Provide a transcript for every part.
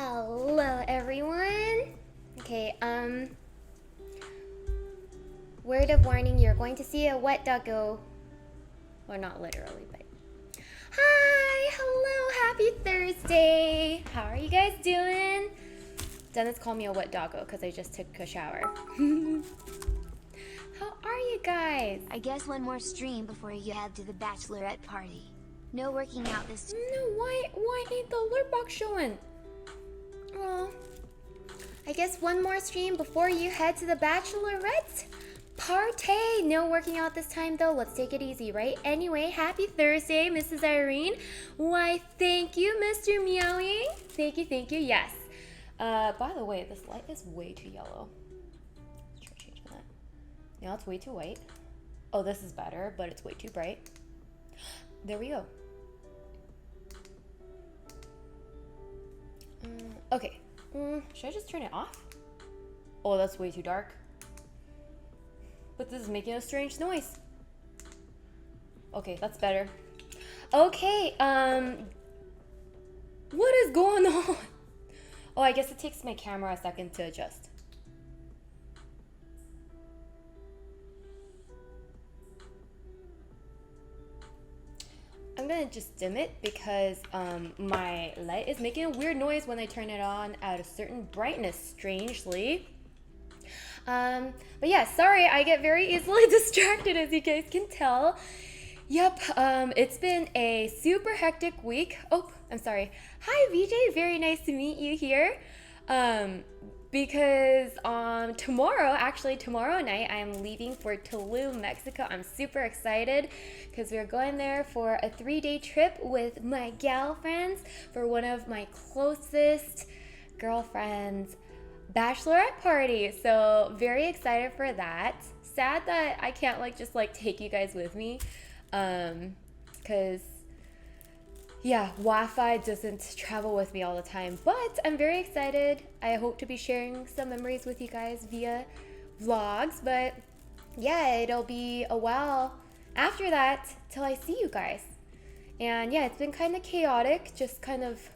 Hello, everyone. Okay, word of warning, you're going to see a wet doggo. Well, not literally, but... Hi, hello, happy Thursday. How are you guys doing? Dennis called me a wet doggo because I just took a shower. How are you guys? I guess one more stream before you head to the bachelorette party. No working out this... No, why ain't the alert box showing? Oh, I guess one more stream before you head to the bachelorette party. No working out this time though. Let's take it easy, right? Anyway, happy Thursday, Mrs. Irene. Why, thank you, Mr. Meowing. Thank you. Yes. By the way, this light is way too yellow. Let's try changing that. Now it's way too white. Oh, this is better, but it's way too bright. There we go. Okay. Should I just turn it off? Oh, that's way too dark. But this is making a strange noise. Okay, that's better. Okay, what is going on? Oh, I guess it takes my camera a second to adjust. I'm gonna just dim it because my light is making a weird noise when I turn it on at a certain brightness, strangely. But yeah, sorry, I get very easily distracted, as you guys can tell. Yep, it's been a super hectic week. Oh, I'm sorry. Hi, VJ, very nice to meet you here. Because tomorrow night, I'm leaving for Tulum, Mexico. I'm super excited because we're going there for a 3-day trip with my gal friends for one of my closest girlfriends' bachelorette party. So very excited for that. Sad that I can't just take you guys with me, because yeah, Wi-Fi doesn't travel with me all the time, but I'm very excited. I hope to be sharing some memories with you guys via vlogs, but yeah, it'll be a while after that till I see you guys. And yeah, it's been kind of chaotic, just kind of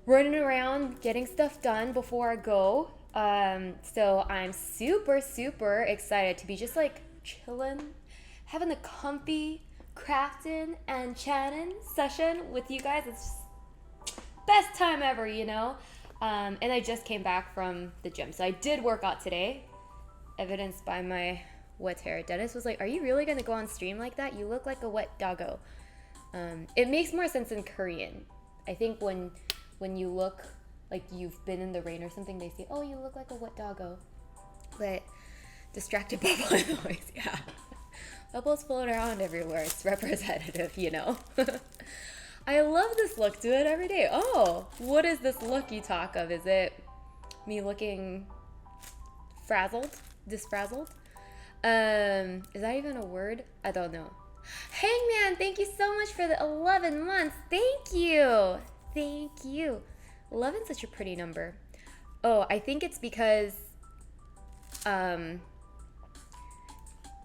running around getting stuff done before I go. So I'm super excited to be just chilling, having a comfy crafting and chatting session with you guys. It's just best time ever, you know. And I just came back from the gym, so I did work out today, evidenced by my wet hair. Dennis was like, are you really gonna go on stream like that? You look like a wet doggo. It makes more sense in Korean. I think when you look like you've been in the rain or something, they say, oh, you look like a wet doggo. But distracted bubble noise, yeah. Bubbles float around everywhere. It's representative, you know. I love this look. Do it every day. Oh, what is this look you talk of? Is it me looking frazzled? Disfrazzled? Is that even a word? I don't know. Hangman, thank you so much for the 11 months. Thank you. 11's such a pretty number. Oh, I think it's because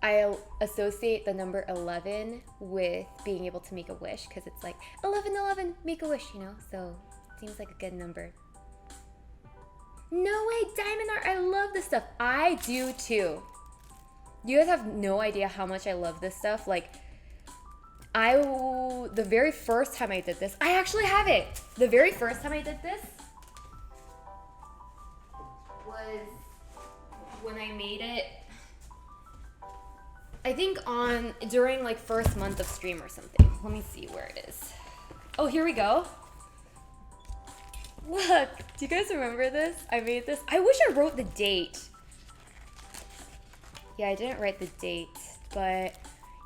I associate the number 11 with being able to make a wish, because it's like 11, make a wish, you know? So it seems like a good number. No way, diamond art, I love this stuff. I do too. You guys have no idea how much I love this stuff. The very first time I did this, I actually have it. The very first time I did this was when I made it, I think during first month of stream or something. Let me see where it is. Oh, here we go. Look, do you guys remember this? I made this. I wish I wrote the date. Yeah, I didn't write the date, but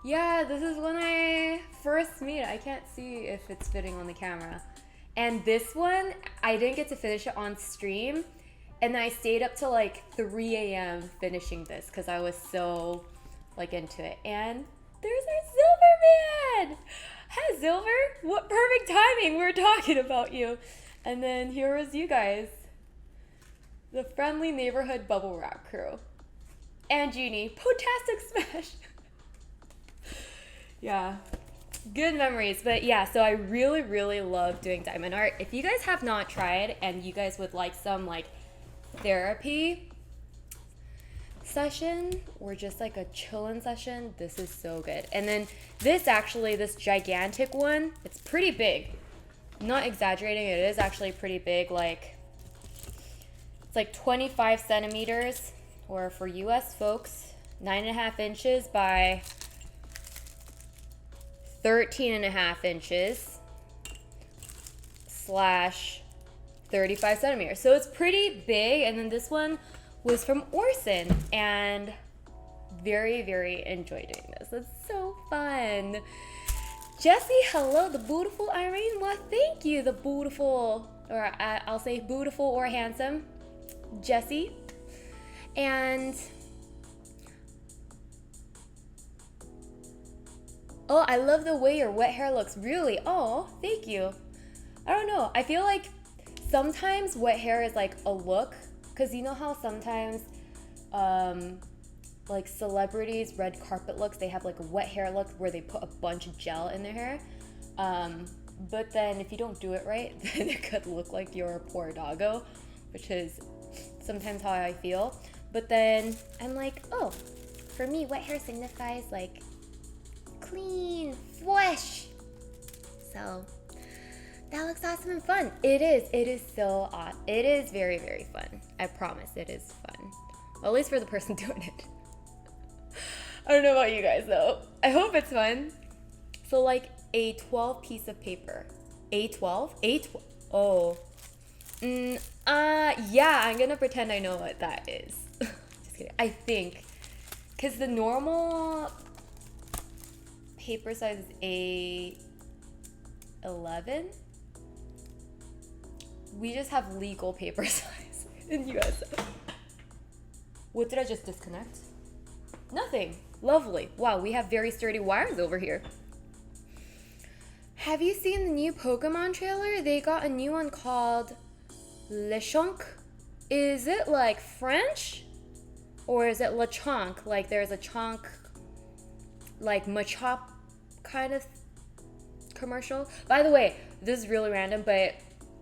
yeah, this is when I first made it. I can't see if it's fitting on the camera. And this one, I didn't get to finish it on stream, and I stayed up till 3 a.m. finishing this because I was so into it. And there's our Silver Man! Hi, Silver! What perfect timing! We're talking about you. And then here was you guys. The friendly neighborhood bubble wrap crew. And Genie. Potastic Smash! Yeah. Good memories. But yeah, so I really, really love doing diamond art. If you guys have not tried and you guys would like some like therapy session or just like a chillin' session, this is so good. And then this actually, this gigantic one, it's pretty big. I'm not exaggerating, it is actually pretty big. Like, it's like 25 centimeters, or for US folks, 9.5 inches by 13.5 inches slash 35 centimeters. So it's pretty big. And then this one was from Orson, and very, very enjoyed doing this. It's so fun. Jesse, hello, the beautiful Irene. Well, thank you, the beautiful, or I'll say beautiful or handsome Jesse. And oh, I love the way your wet hair looks. Really? Oh, thank you. I don't know. I feel like sometimes wet hair is like a look, because you know how sometimes like celebrities, red carpet looks, they have like a wet hair look where they put a bunch of gel in their hair. But then if you don't do it right, then it could look like you're a poor doggo, which is sometimes how I feel. But then I'm like, oh, for me, wet hair signifies like clean, fresh. So that looks awesome and fun. It is so awesome. It is very, very fun. I promise it is fun. Well, at least for the person doing it. I don't know about you guys though. I hope it's fun. So like a 12 piece of paper. A12? A12. Oh. Yeah, I'm gonna pretend I know what that is. Just kidding. I think. Because the normal paper size is A11. We just have legal paper size in US. What did I just disconnect? Nothing. Lovely. Wow, we have very sturdy wires over here. Have you seen the new Pokemon trailer? They got a new one called Lechonk. Is it like French? Or is it Lechonk? Like there's a chonk, like Machop kind of commercial. By the way, this is really random, but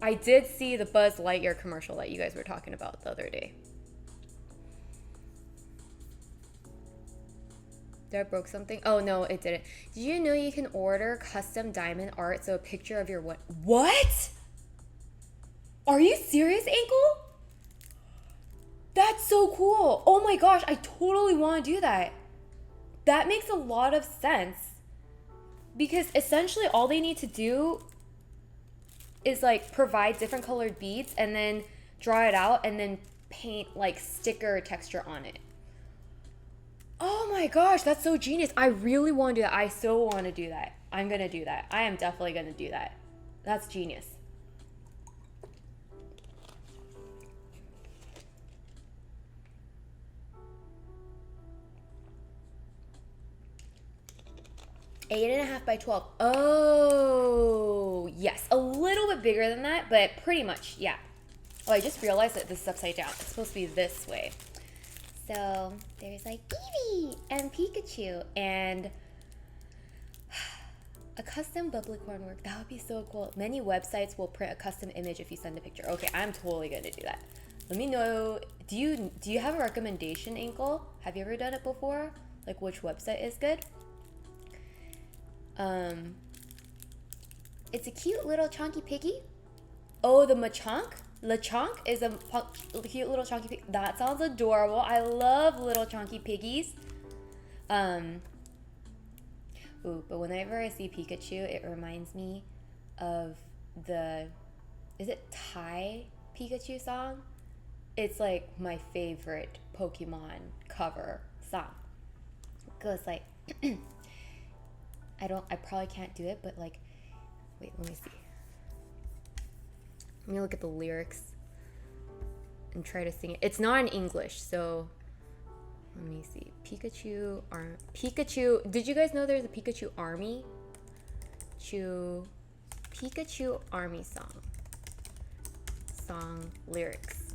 I did see the Buzz Lightyear commercial that you guys were talking about the other day. Did I broke something? Oh no, it didn't. Did you know you can order custom diamond art? So a picture of your what? What? Are you serious, Ankle? That's so cool. Oh my gosh, I totally want to do that. That makes a lot of sense. Because essentially all they need to do is like provide different colored beads and then draw it out and then paint like sticker texture on it. Oh my gosh, that's so genius. I really want to do that. I so want to do that. I'm going to do that. I am definitely going to do that. That's genius. Eight and a half by 12. Oh, yes. A little bit bigger than that, but pretty much, yeah. Oh, I just realized that this is upside down. It's supposed to be this way. So there's like Eevee and Pikachu and a custom bubbly corn work. That would be so cool. Many websites will print a custom image if you send a picture. Okay, I'm totally going to do that. Let me know. Do you have a recommendation, Ankle? Have you ever done it before? Like which website is good? It's a cute little chunky piggy. Oh, the Machonk? Lechonk is a cute little chunky pig. That sounds adorable. I love little chunky piggies. Ooh, but whenever I see Pikachu, it reminds me of is it Thai Pikachu song? It's like my favorite Pokemon cover song. It goes like, I probably can't do it, but like, wait, let me see. Let me look at the lyrics and try to sing it. It's not in English, so let me see. Pikachu. Did you guys know there's a Pikachu army? Pikachu army song lyrics.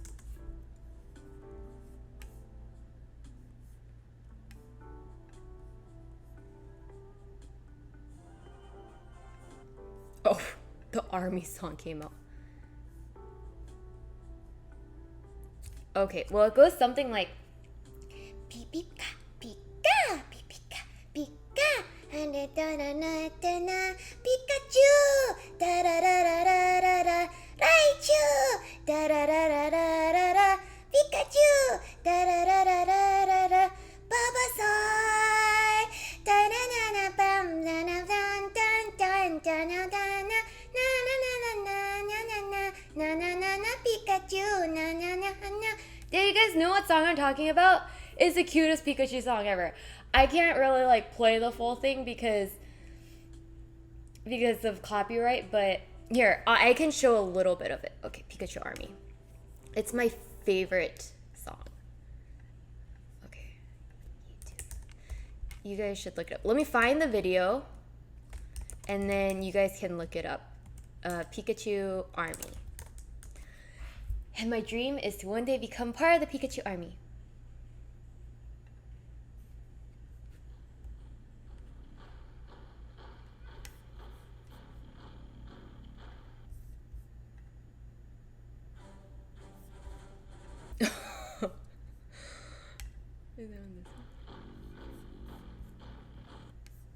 Army song came out. Okay, well, it goes something like Pika, Pika, Pika, Pika, and Pikachu, da da da da da da da, Raichu, da da da da da da da, Pikachu, da da da da da da da, Bulbasaur, da na na na bum, na na dun dun dun dun na na na na na na na Pikachu, na na na na. Do you guys know what song I'm talking about? It's the cutest Pikachu song ever. I can't really like play the full thing because of copyright, but here, I can show a little bit of it. Okay, Pikachu Army. It's my favorite song. Okay, YouTube. You guys should look it up. Let me find the video, and then you guys can look it up. Pikachu Army. And my dream is to one day become part of the Pikachu Army.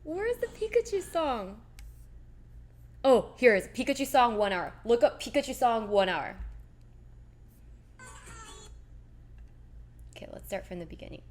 Where's the Pikachu song? Oh, here it is. Pikachu song 1 hour. Look up Pikachu song 1 hour. Okay, let's start from the beginning.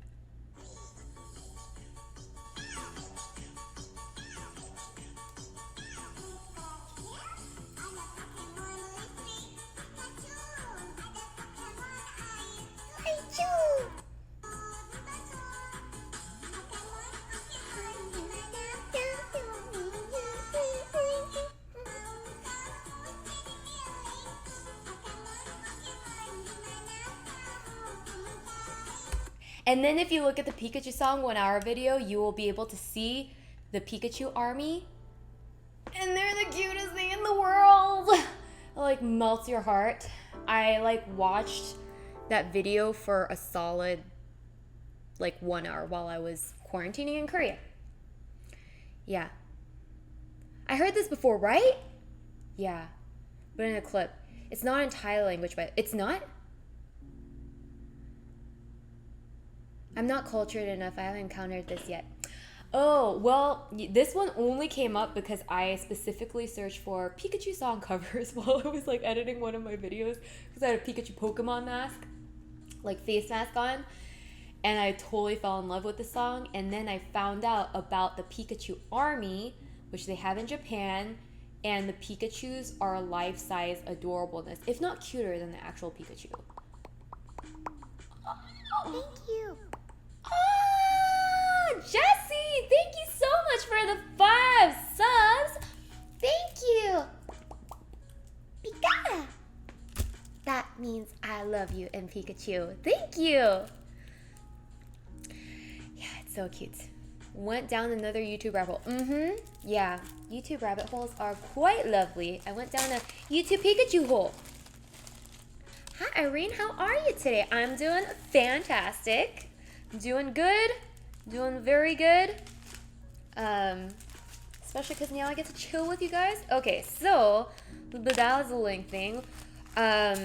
And then if you look at the Pikachu song 1 hour video, you will be able to see the Pikachu Army. And they're the cutest thing in the world. It like melts your heart. I like watched that video for a solid like 1 hour while I was quarantining in Korea. Yeah. I heard this before, right? Yeah. But in a clip. It's not in Thai language, but it's not? I'm not cultured enough. I haven't encountered this yet. Oh, well, this one only came up because I specifically searched for Pikachu song covers while I was like editing one of my videos because I had a Pikachu Pokemon mask, like face mask on, and I totally fell in love with the song. And then I found out about the Pikachu Army, which they have in Japan, and the Pikachus are life-size adorableness, if not cuter than the actual Pikachu. Thank you. Oh, Jessie, thank you so much for the 5 subs. Thank you. Pika. That means I love you in Pikachu. Thank you. Yeah, it's so cute. Went down another YouTube rabbit hole. Yeah, YouTube rabbit holes are quite lovely. I went down a YouTube Pikachu hole. Hi, Irene. How are you today? I'm doing fantastic. Doing good. Doing very good. Especially because now I get to chill with you guys. Okay, so the bedazzling thing. I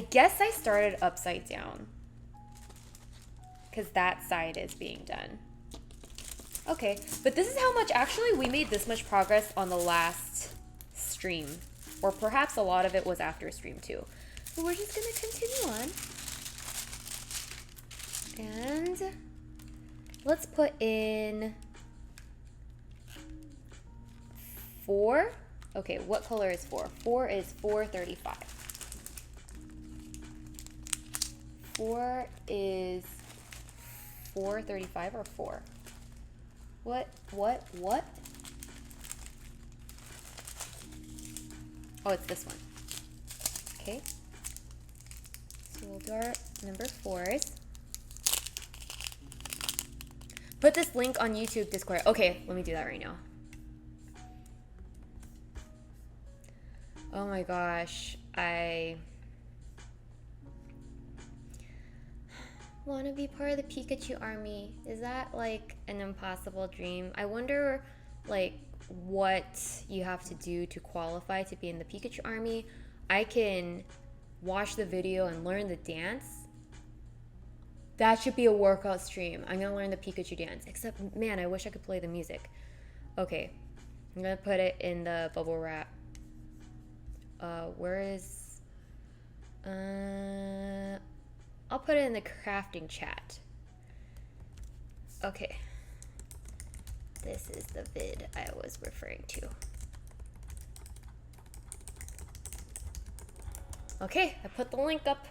guess I started upside down because that side is being done. Okay, but this is how much actually we made this much progress on the last stream. Or perhaps a lot of it was after stream too. But we're just going to continue on. And let's put in 4. Okay, what color is 4? 4 is 435. 4 is 435 or 4? What? Oh, it's this one. Okay. So we'll do our number 4s. Put this link on YouTube Discord. Okay, let me do that right now. Oh my gosh, I want to be part of the Pikachu Army. Is that like an impossible dream? I wonder like what you have to do to qualify to be in the Pikachu army. I can watch the video and learn the dance. That should be a workout stream. I'm gonna learn the Pikachu dance. Except, man, I wish I could play the music. Okay, I'm gonna put it in the bubble wrap. Where is... I'll put it in the crafting chat. Okay. This is the vid I was referring to. Okay, I put the link up.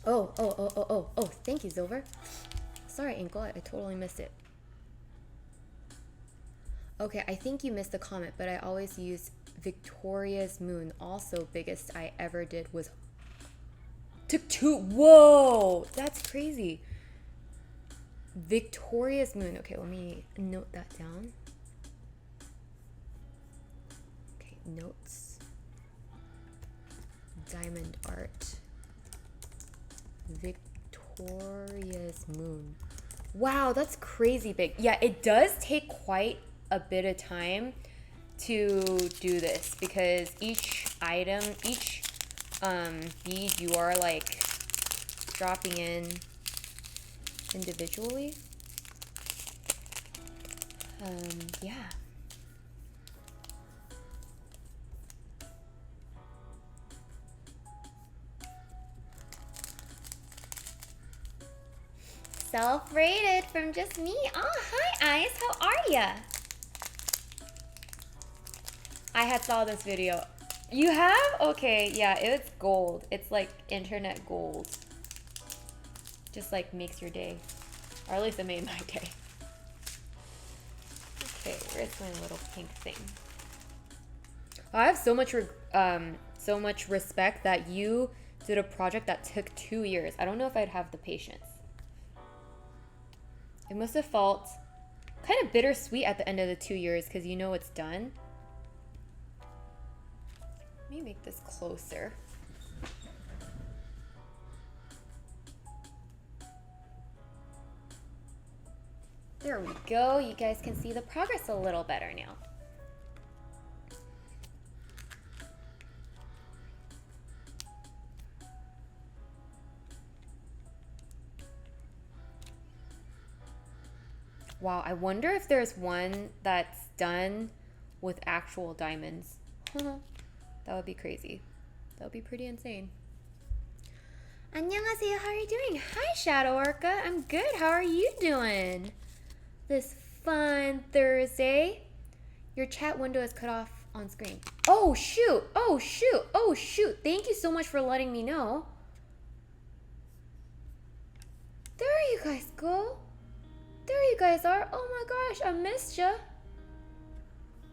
Oh, thank you, Silver. Sorry, Inkle, I totally missed it. Okay, I think you missed the comment, but I always use Victoria's Moon. Also, biggest I ever did was... Took 2... Whoa! That's crazy. Victoria's Moon. Okay, let me note that down. Okay, notes. Diamond art. Victoria's Moon. Wow, that's crazy big. Yeah, it does take quite a bit of time to do this because each item, each bead you are like dropping in individually. Yeah. Self-rated from just me. Oh, hi, Ice. How are ya? I had saw this video. You have? Okay, yeah, it's gold. It's like internet gold. Just like makes your day. Or at least it made my day. Okay, where's my little pink thing? I have so much respect that you did a project that took 2 years. I don't know if I'd have the patience. It must have felt kind of bittersweet at the end of the 2 years because you know it's done. Let me make this closer. There we go. You guys can see the progress a little better now. Wow, I wonder if there's one that's done with actual diamonds. That would be crazy. That would be pretty insane. 안녕하세요, how are you doing? Hi, Shadow Orca. I'm good. How are you doing? This fun Thursday. Your chat window is cut off on screen. Oh, shoot. Oh, shoot. Oh, shoot. Thank you so much for letting me know. There you guys go. There you guys are. Oh my gosh, I missed ya.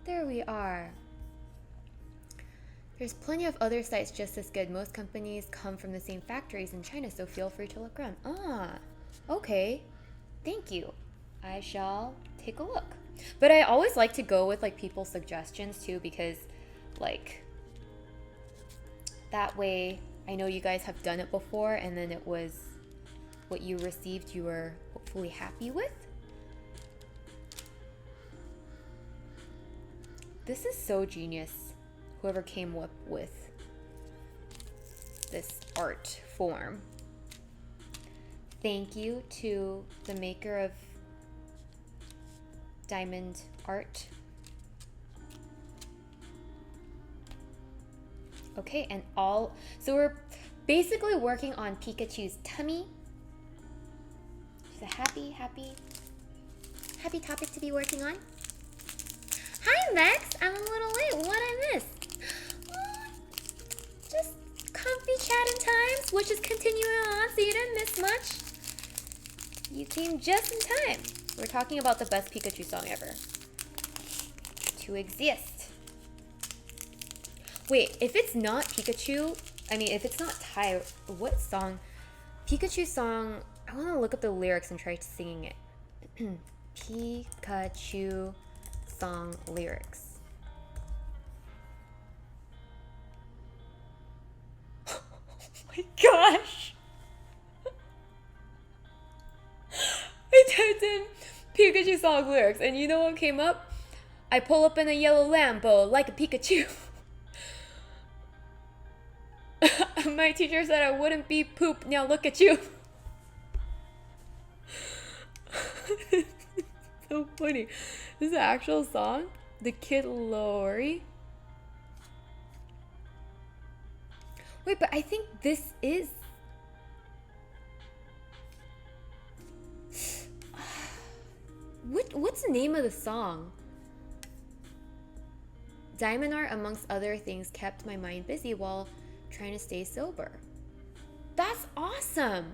There we are. There's plenty of other sites just as good. Most companies come from the same factories in China, so feel free to look around. Ah, okay. Thank you. I shall take a look. But I always like to go with like people's suggestions too, because like that way I know you guys have done it before and then it was what you received you were hopefully happy with. This is so genius, whoever came up with this art form. Thank you to the maker of diamond art. Okay, and so we're basically working on Pikachu's tummy. It's a happy topic to be working on. Hi, Vex. I'm a little late. What'd I miss? Just comfy chatting times, which is continuing on, so you didn't miss much. You came just in time. We're talking about the best Pikachu song ever to exist. Wait, if it's not Pikachu, if it's not Thai, what song? Pikachu song, I want to look up the lyrics and try singing it. Pikachu song lyrics. Oh my gosh! I typed Pikachu song lyrics, and you know what came up? I pull up in a yellow Lambo like a Pikachu. My teacher said I wouldn't be poop. Now look at you. So funny. This is an actual song. The Kid Lori. Wait, but I think this is. What's the name of the song? Diamond art, amongst other things, kept my mind busy while trying to stay sober. That's awesome.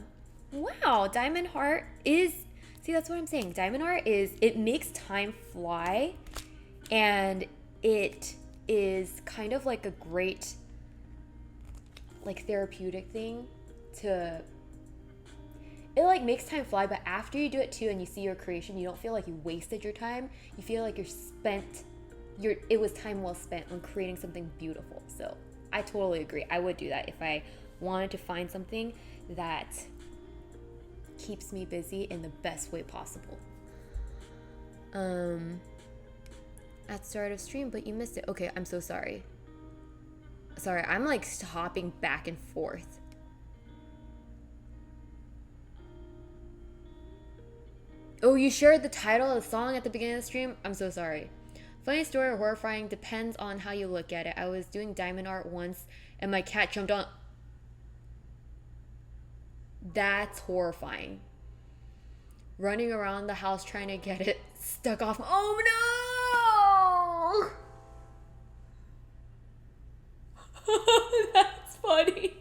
Wow, Diamond Heart is, see, that's what I'm saying. Diamond art is, it makes time fly, and it is kind of like a great, like, therapeutic thing to, it like makes time fly, but after you do it too and you see your creation, you don't feel like you wasted your time. You feel like it was time well spent on creating something beautiful. So I totally agree. I would do that if I wanted to find something that keeps me busy in the best way possible. At start of stream, but you missed it. Okay, I'm so sorry. Sorry, I'm like hopping back and forth. Oh, you shared the title of the song at the beginning of the stream? I'm so sorry. Funny story or horrifying depends on how you look at it. I was doing diamond art once and my cat jumped on. That's horrifying. Running around the house trying to get it stuck off. Oh no! That's funny.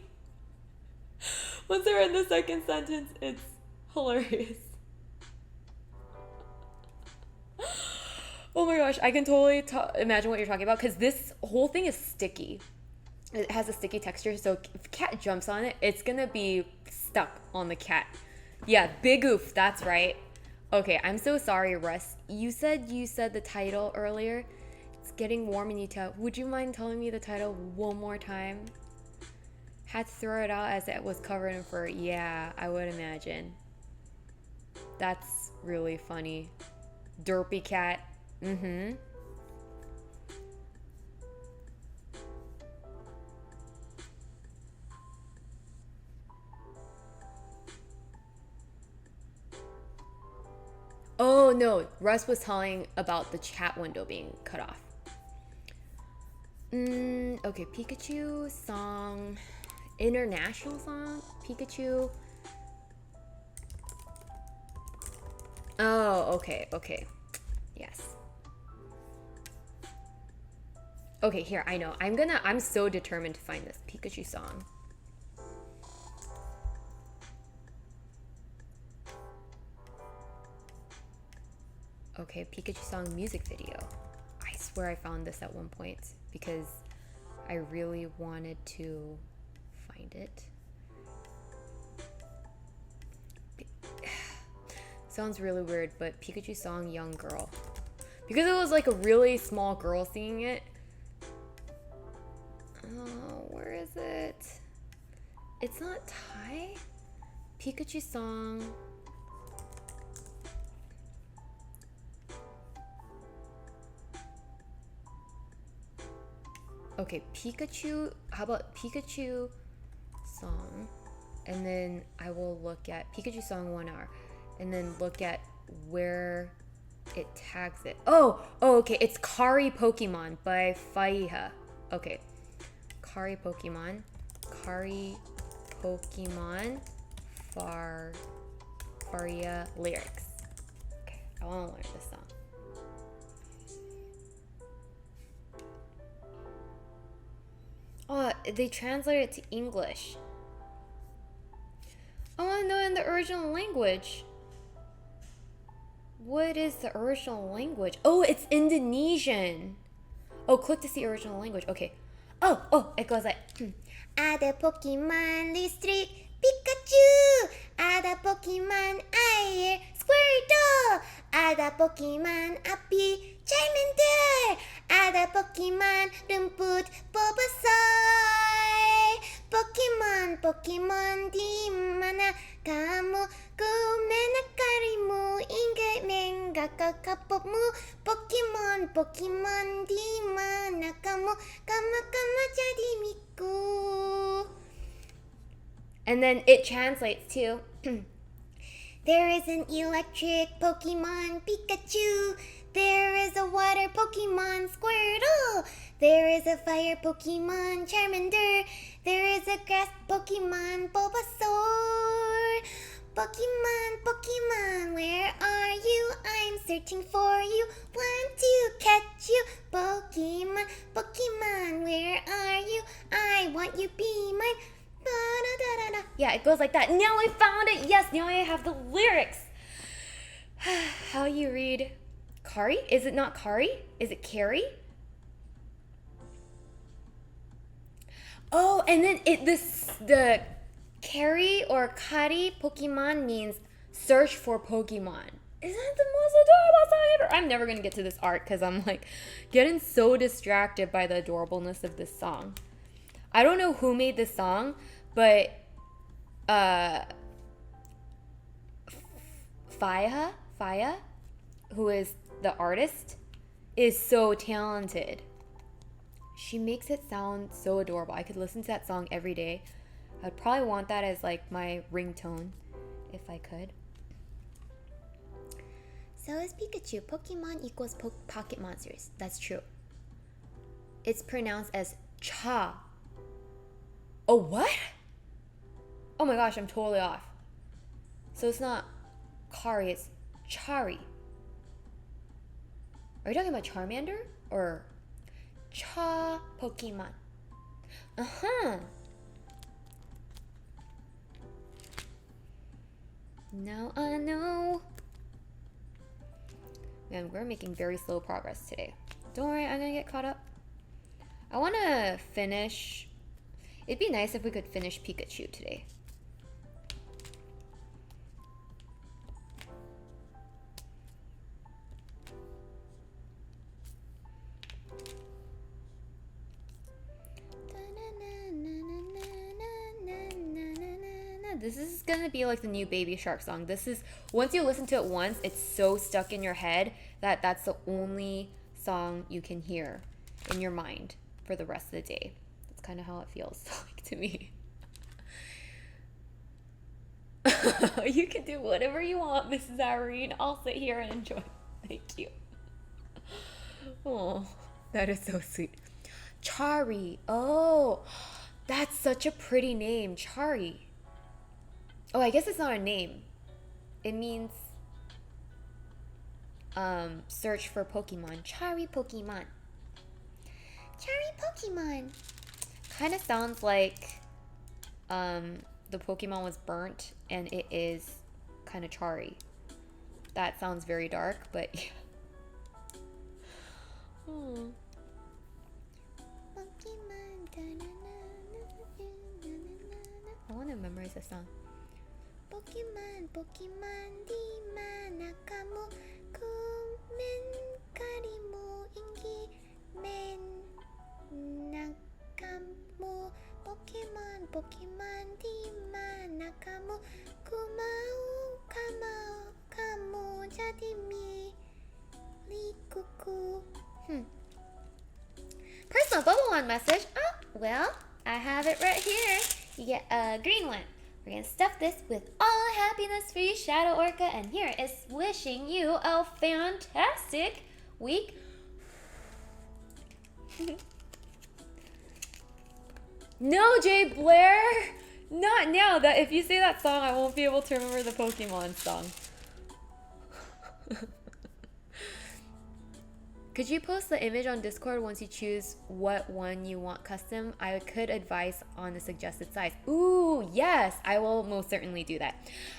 Once they're in the second sentence, it's hilarious. Oh my gosh, I can totally imagine what you're talking about, because this whole thing is sticky. It has a sticky texture, so if a cat jumps on it, it's gonna be stuck on the cat. Yeah, big oof, that's right. Okay, I'm so sorry, Russ. You said the title earlier. It's getting warm in Utah. Would you mind telling me the title one more time? Had to throw it out as it was covered in fur. Yeah, I would imagine. That's really funny. Derpy cat. Mm-hmm. Oh no, Russ was telling about the chat window being cut off. Okay, Pikachu song, international song, Pikachu. Oh, okay. Yes. Okay, here, I know. I'm so determined to find this Pikachu song. Okay, Pikachu song music video. I swear I found this at one point because I really wanted to find it. Sounds really weird, but Pikachu song Young Girl. Because it was like a really small girl singing it. Oh, where is it? It's not Thai? Pikachu song. Okay, Pikachu. How about Pikachu song? And then I will look at Pikachu song 1 hour. And then look at where it tags it. Oh, okay. It's Kari Pokemon by Faiha. Okay. Kari Pokemon. Faria lyrics. Okay, I want to learn this song. Oh, they translate it to English. I want to know in the original language. What is the original language? Oh, it's Indonesian. Oh, click to see original language. Okay. Oh, it goes like Ada Pokemon listrik Pikachu. Ada Pokemon air Squirtle. Ada Pokemon api Charmander. Ada Pokemon rumput Bulbasaur. Pokemon Pokemon di manakamu ku menakarimu ingat menggakakapmu Pokemon di manakamu kama jadi miku. And then it translates to There is an electric Pokemon Pikachu. There is a water Pokemon Squirtle. There is a fire Pokemon Charmander. There is a grass Pokemon Bulbasaur. Pokemon, where are you? I'm searching for you. Want to catch you. Pokemon, where are you? I want you be mine. Ba-da-da-da-da. yeah, it goes like that. Now I found it. Yes, now I have the lyrics. How you read Kari? Is it not Kari? Is it Carrie? Oh, and then the Carrie or Kari Pokemon means search for Pokemon. Isn't that the most adorable song ever? I'm never gonna get to this art because I'm like getting so distracted by the adorableness of this song. I don't know who made this song, but Faya, who is the artist, is so talented. She makes it sound so adorable. I could listen to that song every day. I'd probably want that as like my ringtone if I could. So is Pikachu. Pokemon equals pocket monsters. That's true. It's pronounced as cha. Oh, what? Oh my gosh, I'm totally off. So it's not Kari, it's Chari. Are you talking about Charmander or Cha Pokemon? Uh-huh. Now I know. Man, we're making very slow progress today. Don't worry, I'm gonna get caught up. I wanna finish. It'd be nice if we could finish Pikachu today. This is gonna be like the new Baby Shark song. This is, once you listen to it once, it's so stuck in your head that that's the only song you can hear in your mind for the rest of the day. That's kind of how it feels like to me. You can do whatever you want, Mrs. Irene. I'll sit here and enjoy. Thank you. Oh, that is so sweet. Chari. Oh, that's such a pretty name, Chari. Oh, I guess it's not a name. It means search for Pokemon. Chari Pokemon. Chari Pokemon. Kind of sounds like the Pokemon was burnt and it is kind of Chari. That sounds very dark, but yeah. Oh. I want to memorize this song. Pokemon di manakamu ku mencarimu inggi menakamu Pokemon di manakamu ku mau kamu jadi milikuku. Personal bubble wand message. Oh, well, I have it right here. You get a green one. We're gonna stuff this with all happiness for you, Shadow Orca, and here is wishing you a fantastic week. No, Jay Blair! Not now. That if you say that song, I won't be able to remember the Pokemon song. Could you post the image on Discord once you choose what one you want custom? I could advise on the suggested size. Ooh, yes, I will most certainly do that.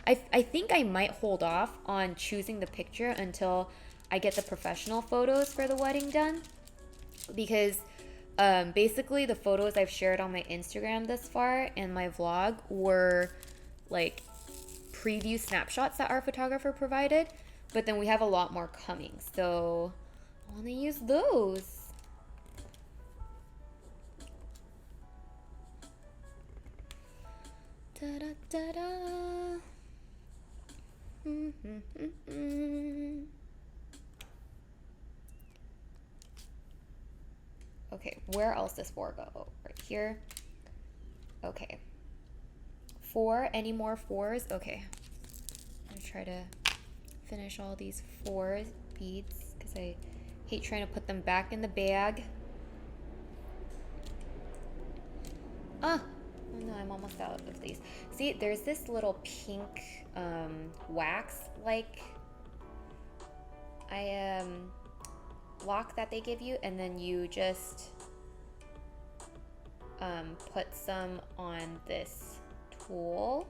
I think I might hold off on choosing the picture until I get the professional photos for the wedding done. Because basically the photos I've shared on my Instagram thus far and my vlog were like preview snapshots that our photographer provided. But then we have a lot more coming. So I want to use those. Da da da da. Okay, where else does 4 go? Oh, right here. Okay. 4, any more 4s? Okay. I'm gonna try to finish all these 4 beads because I hate trying to put them back in the bag. Oh no, I'm almost out of these. See, there's this little pink wax like block that they give you, and then you just put some on this tool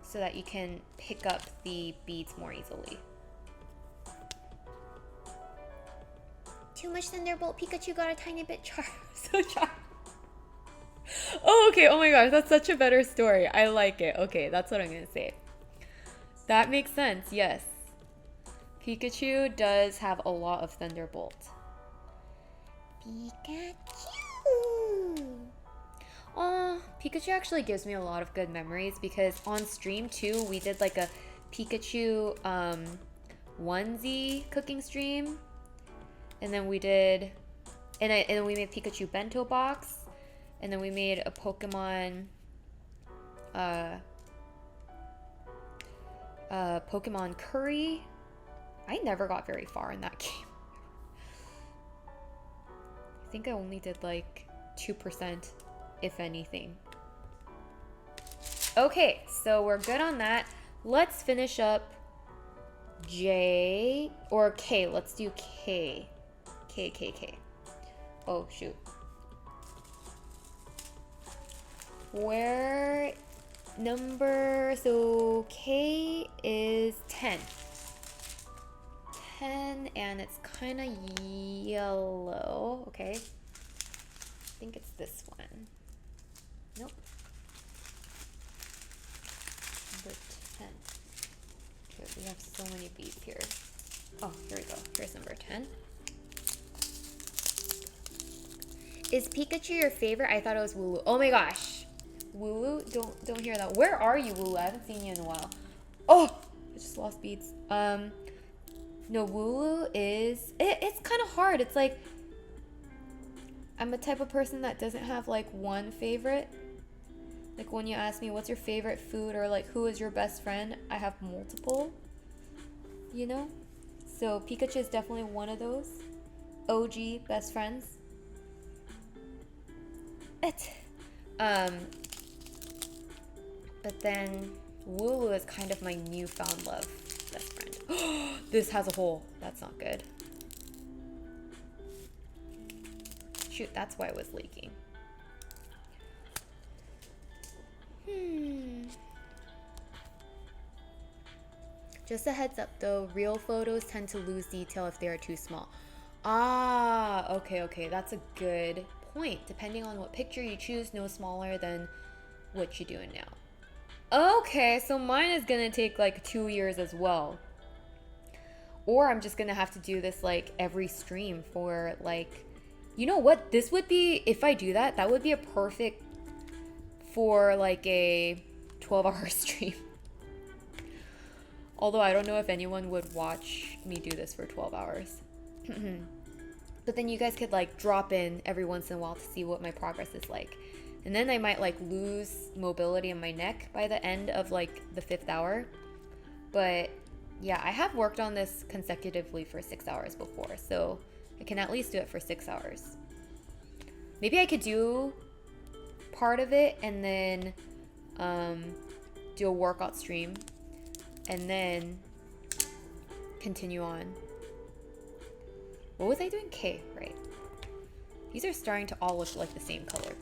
so that you can pick up the beads more easily. Too much Thunderbolt. Pikachu got a tiny bit charred. So charmed. Oh, okay. Oh my gosh, that's such a better story. I like it. Okay, that's what I'm gonna say. That makes sense. Yes. Pikachu does have a lot of Thunderbolt. Pikachu. Oh, Pikachu actually gives me a lot of good memories because on stream too, we did like a Pikachu onesie cooking stream. And then we did, and then we made Pikachu bento box. And then we made a Pokemon Pokemon curry. I never got very far in that game. I think I only did like 2%, if anything. Okay, so we're good on that. Let's finish up J or K. Let's do K. K. Oh, shoot. Where number, so K is 10. 10, and it's kind of yellow. Okay. I think it's this one. Nope. Number 10. Okay, we have so many beads here. Oh, here we go. Here's number 10. Is Pikachu your favorite? I thought it was Wooloo. Oh my gosh. Wooloo? Don't hear that. Where are you, Wooloo? I haven't seen you in a while. Oh! I just lost beads. No, Wooloo is... It's kind of hard. It's like... I'm a type of person that doesn't have, like, one favorite. Like, when you ask me, what's your favorite food? Or, like, who is your best friend? I have multiple. You know? So, Pikachu is definitely one of those. OG best friends. But then Wooloo is kind of my newfound love best friend. This has a hole. That's not good. Shoot, that's why it was leaking. Just a heads up though, real photos tend to lose detail if they are too small. Ah, okay, that's a good point. Depending on what picture you choose, no smaller than what you're doing now. Okay, so mine is gonna take like 2 years as well. Or I'm just gonna have to do this like every stream for like, you know what? This would be, if I do that, that would be a perfect for like a 12-hour stream. Although I don't know if anyone would watch me do this for 12 hours. But then you guys could like drop in every once in a while to see what my progress is like. And then I might like lose mobility in my neck by the end of like the 5th hour. But yeah, I have worked on this consecutively for 6 hours before, so I can at least do it for 6 hours. Maybe I could do part of it and then do a workout stream and then continue on. What was I doing? K, right. These are starting to all look like the same color.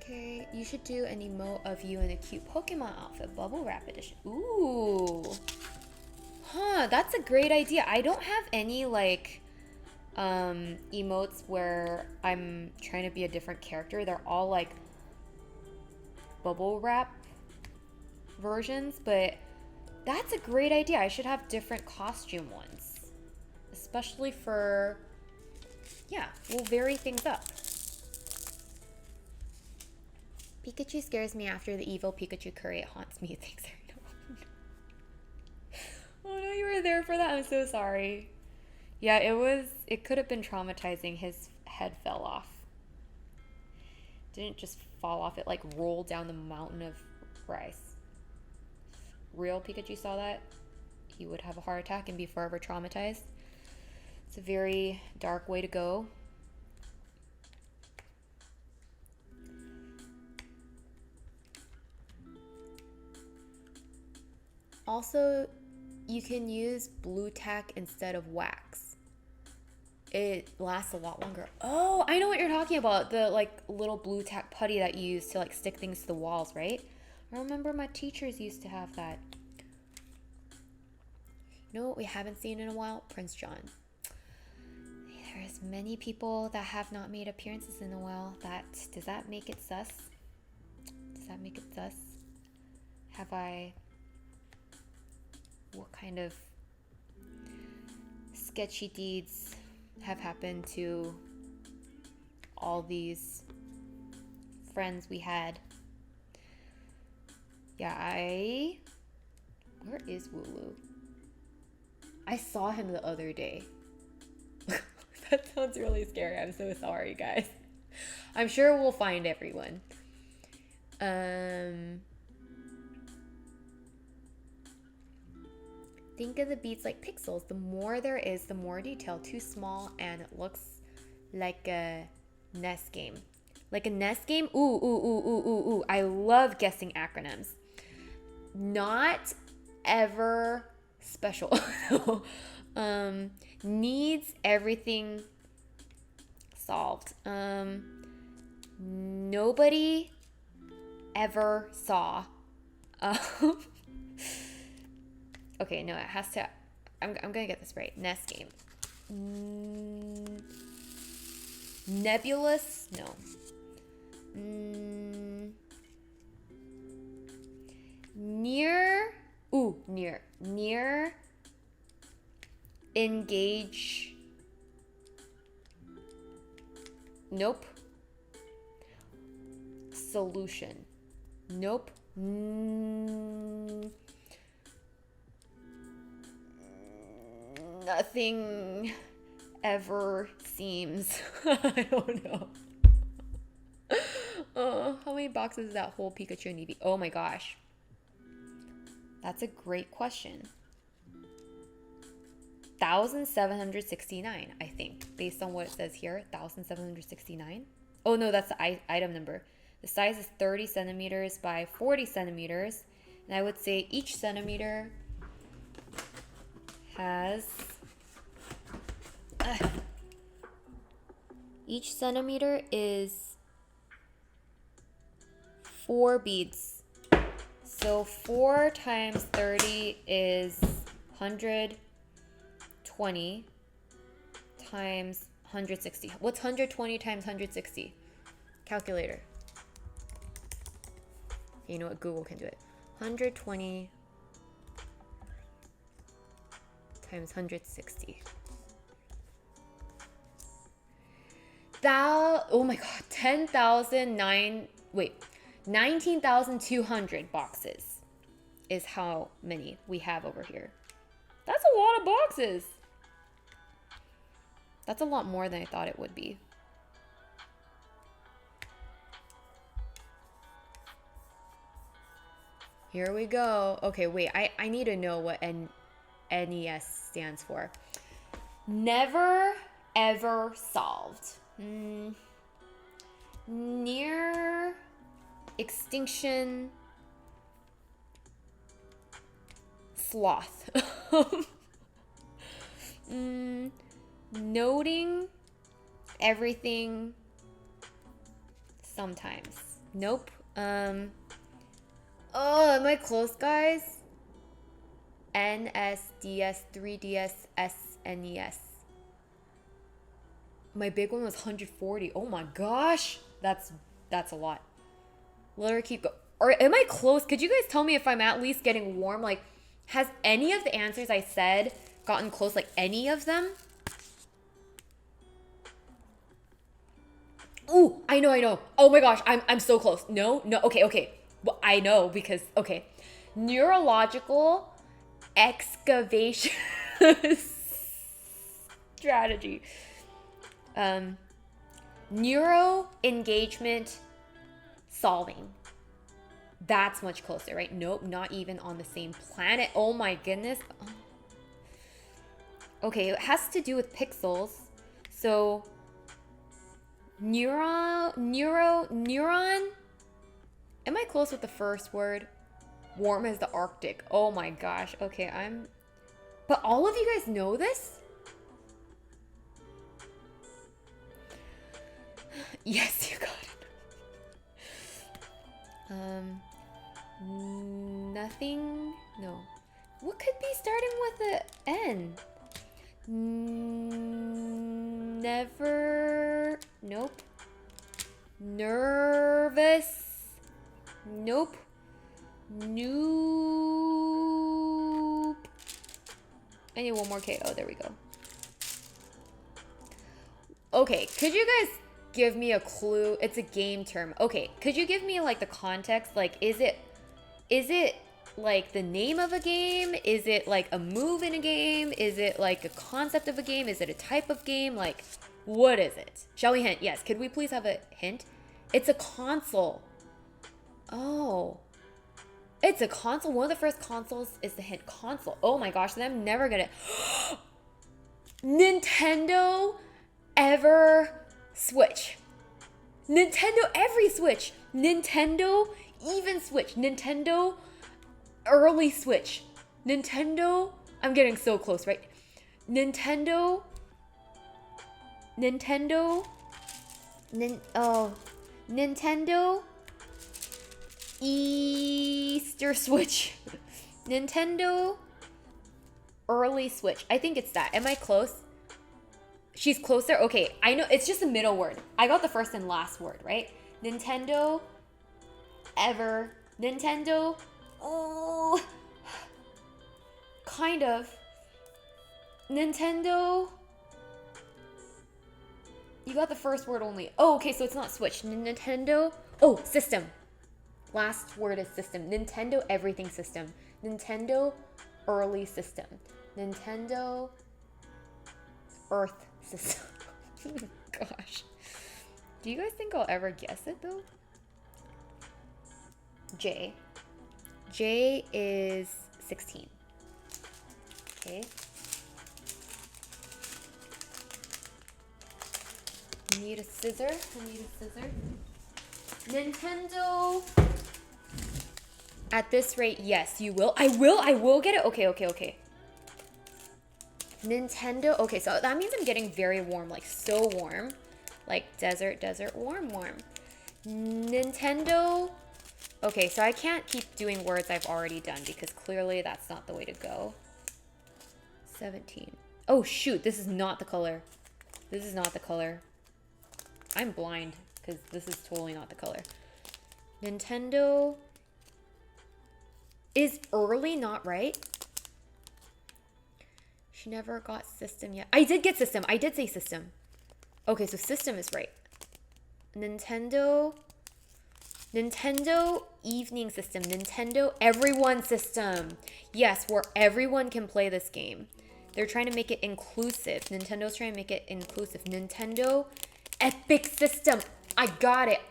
K. You should do an emote of you in a cute Pokemon outfit, bubble wrap edition. Ooh. Huh, that's a great idea. I don't have any like emotes where I'm trying to be a different character. They're all like bubble wrap versions, but That's a great idea. I should have different costume ones. Especially for... Yeah, we'll vary things up. Pikachu scares me after the evil Pikachu curry. It haunts me. Thanks, Arino. Oh no, you were there for that. I'm so sorry. Yeah, it could have been traumatizing. His head fell off. Didn't just fall off. It like rolled down the mountain of rice. Real Pikachu saw that, he would have a heart attack and be forever traumatized. It's a very dark way to go. Also, you can use blue tack instead of wax. It lasts a lot longer. Oh, I know what you're talking about. The like little blue tack putty that you use to like stick things to the walls, right? I remember my teachers used to have that. You know what we haven't seen in a while? Prince John. There's many people that have not made appearances in a while. Does that make it sus? Does that make it sus? What kind of sketchy deeds have happened to all these friends we had? Yeah, where is Wooloo? I saw him the other day. That sounds really scary. I'm so sorry, guys. I'm sure we'll find everyone. Think of the beads like pixels. The more there is, the more detail. Too small and it looks like a NES game. Like a NES game? Ooh. I love guessing acronyms. Not ever special. Needs everything solved. Nobody ever saw. Okay, no, it has to. I'm gonna get this right. NES game. Nebulous? No. Near. Near. Engage. Nope. Solution. Nope. Nothing ever seems. I don't know. How many boxes is that whole Pikachu and Eevee? Oh my gosh. That's a great question. 1,769, I think, based on what it says here. 1,769. Oh no, that's the item number. The size is 30 centimeters by 40 centimeters. And I would say each centimeter has... each centimeter is 4 beads. So 4 times 30 is 120 times 160. What's 120 times 160? Calculator. You know what? Google can do it. 120 times 160. Oh my god, 19,200 boxes is how many we have over here. That's a lot of boxes. That's a lot more than I thought it would be. Here we go. Okay, wait, I need to know what NES stands for. Never ever solved. Near extinction sloth. Noting everything sometimes. Nope. Oh, am I close, guys? NSDS, 3DS, SNES. My big one was 140. Oh my gosh. That's a lot. Let her keep going. Or am I close? Could you guys tell me if I'm at least getting warm? Like, Has any of the answers I said gotten close? Like any of them? Ooh, I know. Oh my gosh, I'm so close. No, okay. Well, I know because, okay. Neurological excavation strategy. Neuro engagement solving. That's much closer, right? Nope, not even on the same planet. Oh my goodness. Okay, it has to do with pixels. So neuron. Am I close with the first word? Warm as the Arctic. Oh my gosh. Okay, but all of you guys know this? Yes, you got it. Nothing. No. What could be starting with a N? Never. Nope. Nervous. Nope. Nope. I need one more K. Oh, there we go. Okay, could you guys give me a clue? It's a game term. Okay, could you give me like the context? Like, is it like the name of a game? Is it like a move in a game? Is it like a concept of a game? Is it a type of game? Like, what is it? Shall we hint? Yes. Could we please have a hint? It's a console. Oh. It's a console. One of the first consoles is the hint. Console. Oh my gosh, then I'm never gonna... Nintendo Ever Switch. Nintendo Every Switch. Nintendo Even Switch. Nintendo Early Switch. Nintendo... I'm getting so close, right? Nintendo Easter Switch. Nintendo Early Switch. I think it's that. Am I close? She's closer? Okay, I know. It's just a middle word. I got the first and last word, right? Nintendo Ever. Nintendo. Oh. Kind of. Nintendo. You got the first word only. Oh, okay, so it's not Switch. Nintendo. Oh, system. Last word is system. Nintendo Everything System. Nintendo Early System. Nintendo Earth System. Oh my gosh. Do you guys think I'll ever guess it though? J. J is 16. Okay. Need a scissor. I need a scissor. Nintendo. At this rate, yes, you will. I will get it. Okay. Nintendo. Okay, so that means I'm getting very warm, like so warm. Like desert, warm. Nintendo. Okay, so I can't keep doing words I've already done because clearly that's not the way to go. 17. Oh, shoot. This is not the color. This is not the color. I'm blind because this is totally not the color. Nintendo. Is early not right? She never got system yet. I did get system. I did say system. Okay, so system is right. Nintendo evening system. Nintendo everyone system. Yes, where everyone can play this game. They're trying to make it inclusive. Nintendo's trying to make it inclusive. Nintendo Epic System. I got it.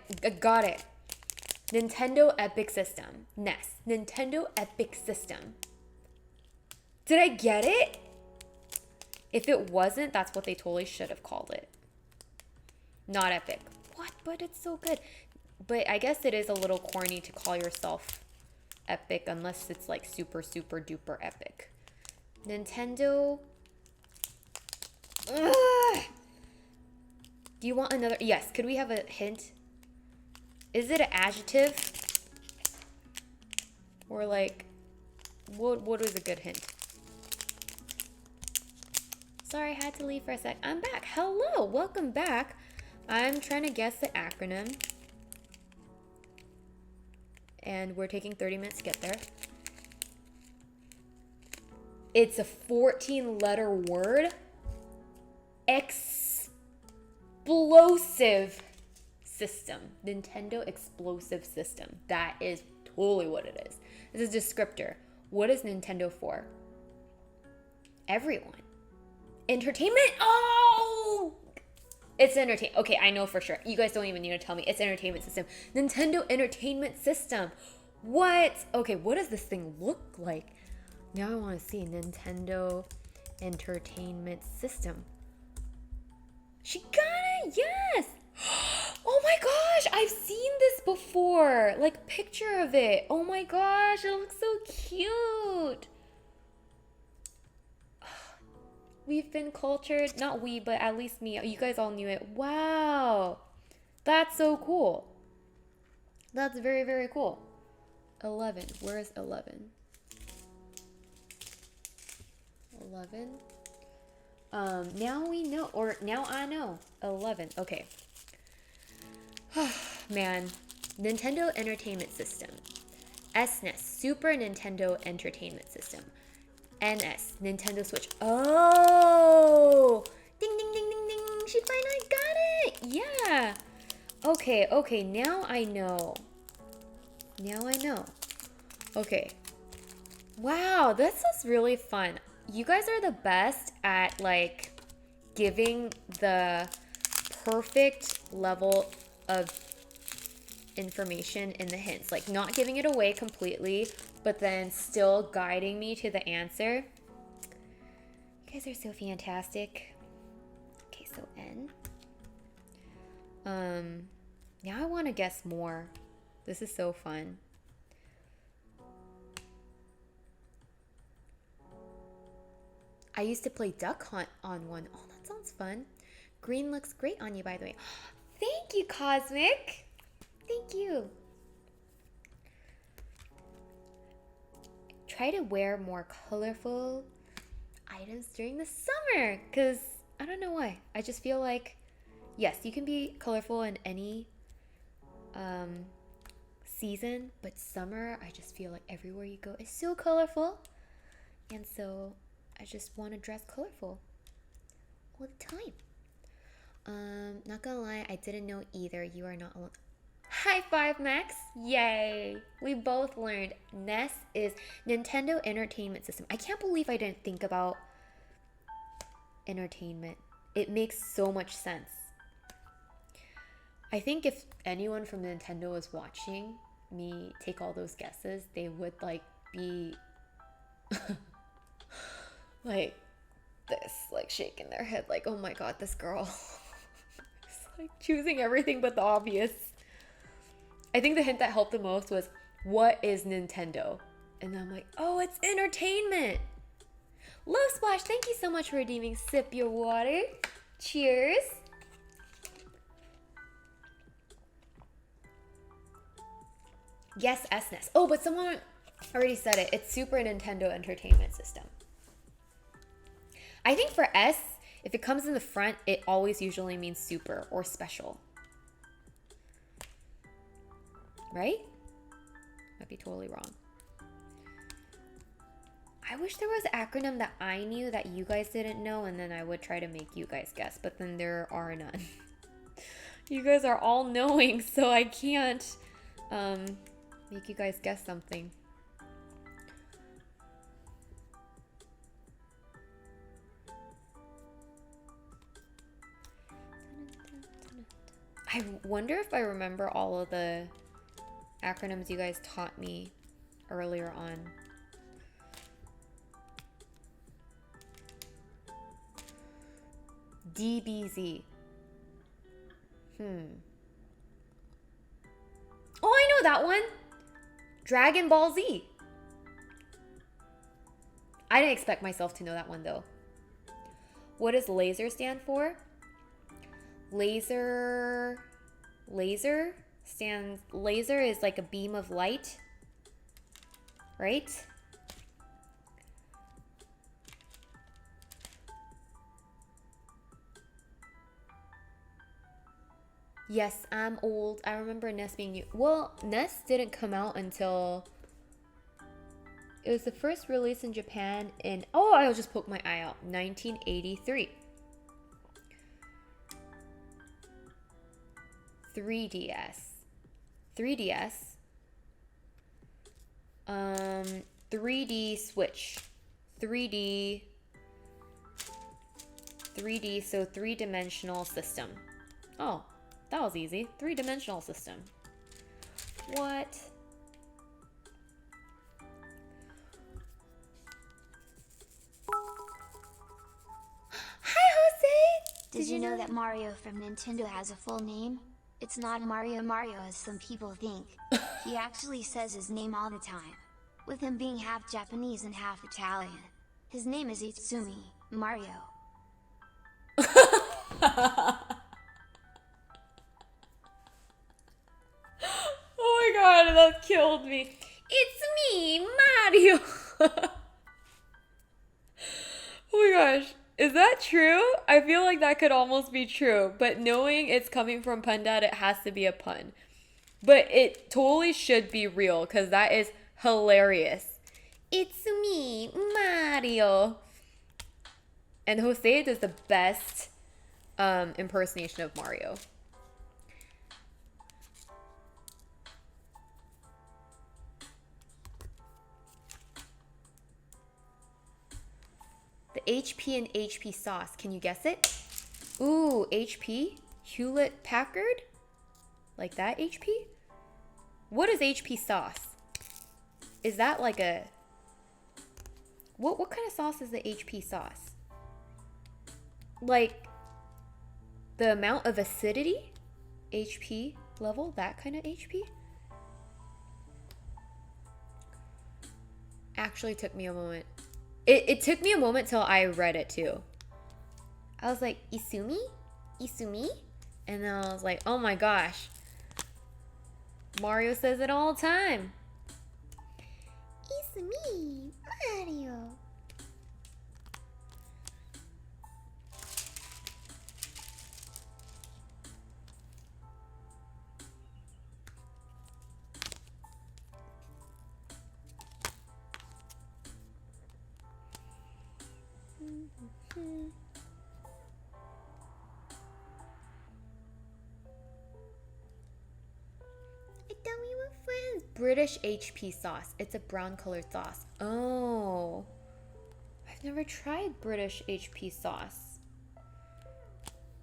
Nintendo Epic System. NES. Nintendo Epic System. Did I get it? If it wasn't, that's what they totally should have called it. Not epic. What? But it's so good. But I guess it is a little corny to call yourself epic unless it's like super, super duper epic. Nintendo. Ugh. Do you want another? Yes. Could we have a hint? Is it an adjective? Or like, what is a good hint? Sorry, I had to leave for a sec. I'm back. Hello, welcome back. I'm trying to guess the acronym. And we're taking 30 minutes to get there. It's a 14-letter word. Explosive system. Nintendo explosive system. That is totally what it is. This is a descriptor. What is Nintendo for? Everyone. Entertainment? Oh! It's entertain. Okay, I know for sure. You guys don't even need to tell me. It's entertainment system. Nintendo entertainment system. What? Okay, what does this thing look like? Now I want to see Nintendo entertainment system. She got it. Yes. Oh my gosh, I've seen this before. Like picture of it. Oh my gosh, it looks so cute. We've been cultured. Not we, but at least me. You guys all knew it. Wow. That's so cool. That's very, very cool. 11. Where is 11? 11. Now we know, or now I know. 11. Okay. Man. Nintendo Entertainment System. SNES, Super Nintendo Entertainment System. NS, Nintendo Switch. Oh! Ding, ding, ding, ding, ding. She finally got it. Yeah. Okay. Now I know. Okay. Wow, this is really fun. You guys are the best at like giving the perfect level of information in the hints, like not giving it away completely, but then still guiding me to the answer. You guys are so fantastic. Okay, so N. Now I want to guess more. This is so fun. I used to play Duck Hunt on one. Oh, that sounds fun. Green looks great on you, by the way. Thank you, Cosmic. Thank you. Try to wear more colorful items during the summer, because I don't know why. I just feel like, yes, you can be colorful in any season, but summer, I just feel like everywhere you go is so colorful. And so I just want to dress colorful all the time. Not gonna lie, I didn't know either. You are not alone. High five, Max. Yay. We both learned NES is Nintendo Entertainment System. I can't believe I didn't think about entertainment. It makes so much sense. I think if anyone from Nintendo was watching me take all those guesses, they would like be like this, like shaking their head like, oh my god, this girl is like choosing everything but the obvious. I think the hint that helped the most was, what is Nintendo? And I'm like, oh, it's entertainment. Love Splash, thank you so much for redeeming. Sip your water. Cheers. Yes, SNES. Oh, but someone already said it. It's Super Nintendo Entertainment System. I think for S, if it comes in the front, it always usually means super or special. Right? Might be totally wrong. I wish there was an acronym that I knew that you guys didn't know, and then I would try to make you guys guess, but then there are none. You guys are all knowing, so I can't make you guys guess something. I wonder if I remember all of the acronyms you guys taught me earlier on. DBZ. Oh, I know that one. Dragon Ball Z. I didn't expect myself to know that one though. What does laser stand for? Laser is like a beam of light, right? Yes, I'm old. I remember NES being new. Well, NES didn't come out until It was the first release in Japan in, oh, I'll just poke my eye out, 1983. 3DS. 3D Switch. 3D, so three-dimensional system. Oh, that was easy. Three-dimensional system. What? Hi, Jose! Did you know that Mario from Nintendo has a full name? It's not Mario as some people think. He actually says his name all the time. With him being half Japanese and half Italian. His name is Itsumi Mario. Oh my god, that killed me. It's me, Mario. Oh my gosh. Is that true? I feel like that could almost be true, but knowing it's coming from Pundad, it has to be a pun. But it totally should be real, because that is hilarious. It's me, Mario. And Jose does the best impersonation of Mario. The HP and HP sauce. Can you guess it? Ooh, HP? Hewlett Packard? Like that HP? What is HP sauce? Is that like a... What kind of sauce is the HP sauce? Like the amount of acidity? HP level? That kind of HP? Actually took me a moment. It took me a moment till I read it too. I was like, Isumi? Isumi? And then I was like, oh my gosh. Mario says it all the time. Isumi Mario. I thought we were friends. British HP sauce. It's a brown colored sauce. Oh. I've never tried British HP sauce.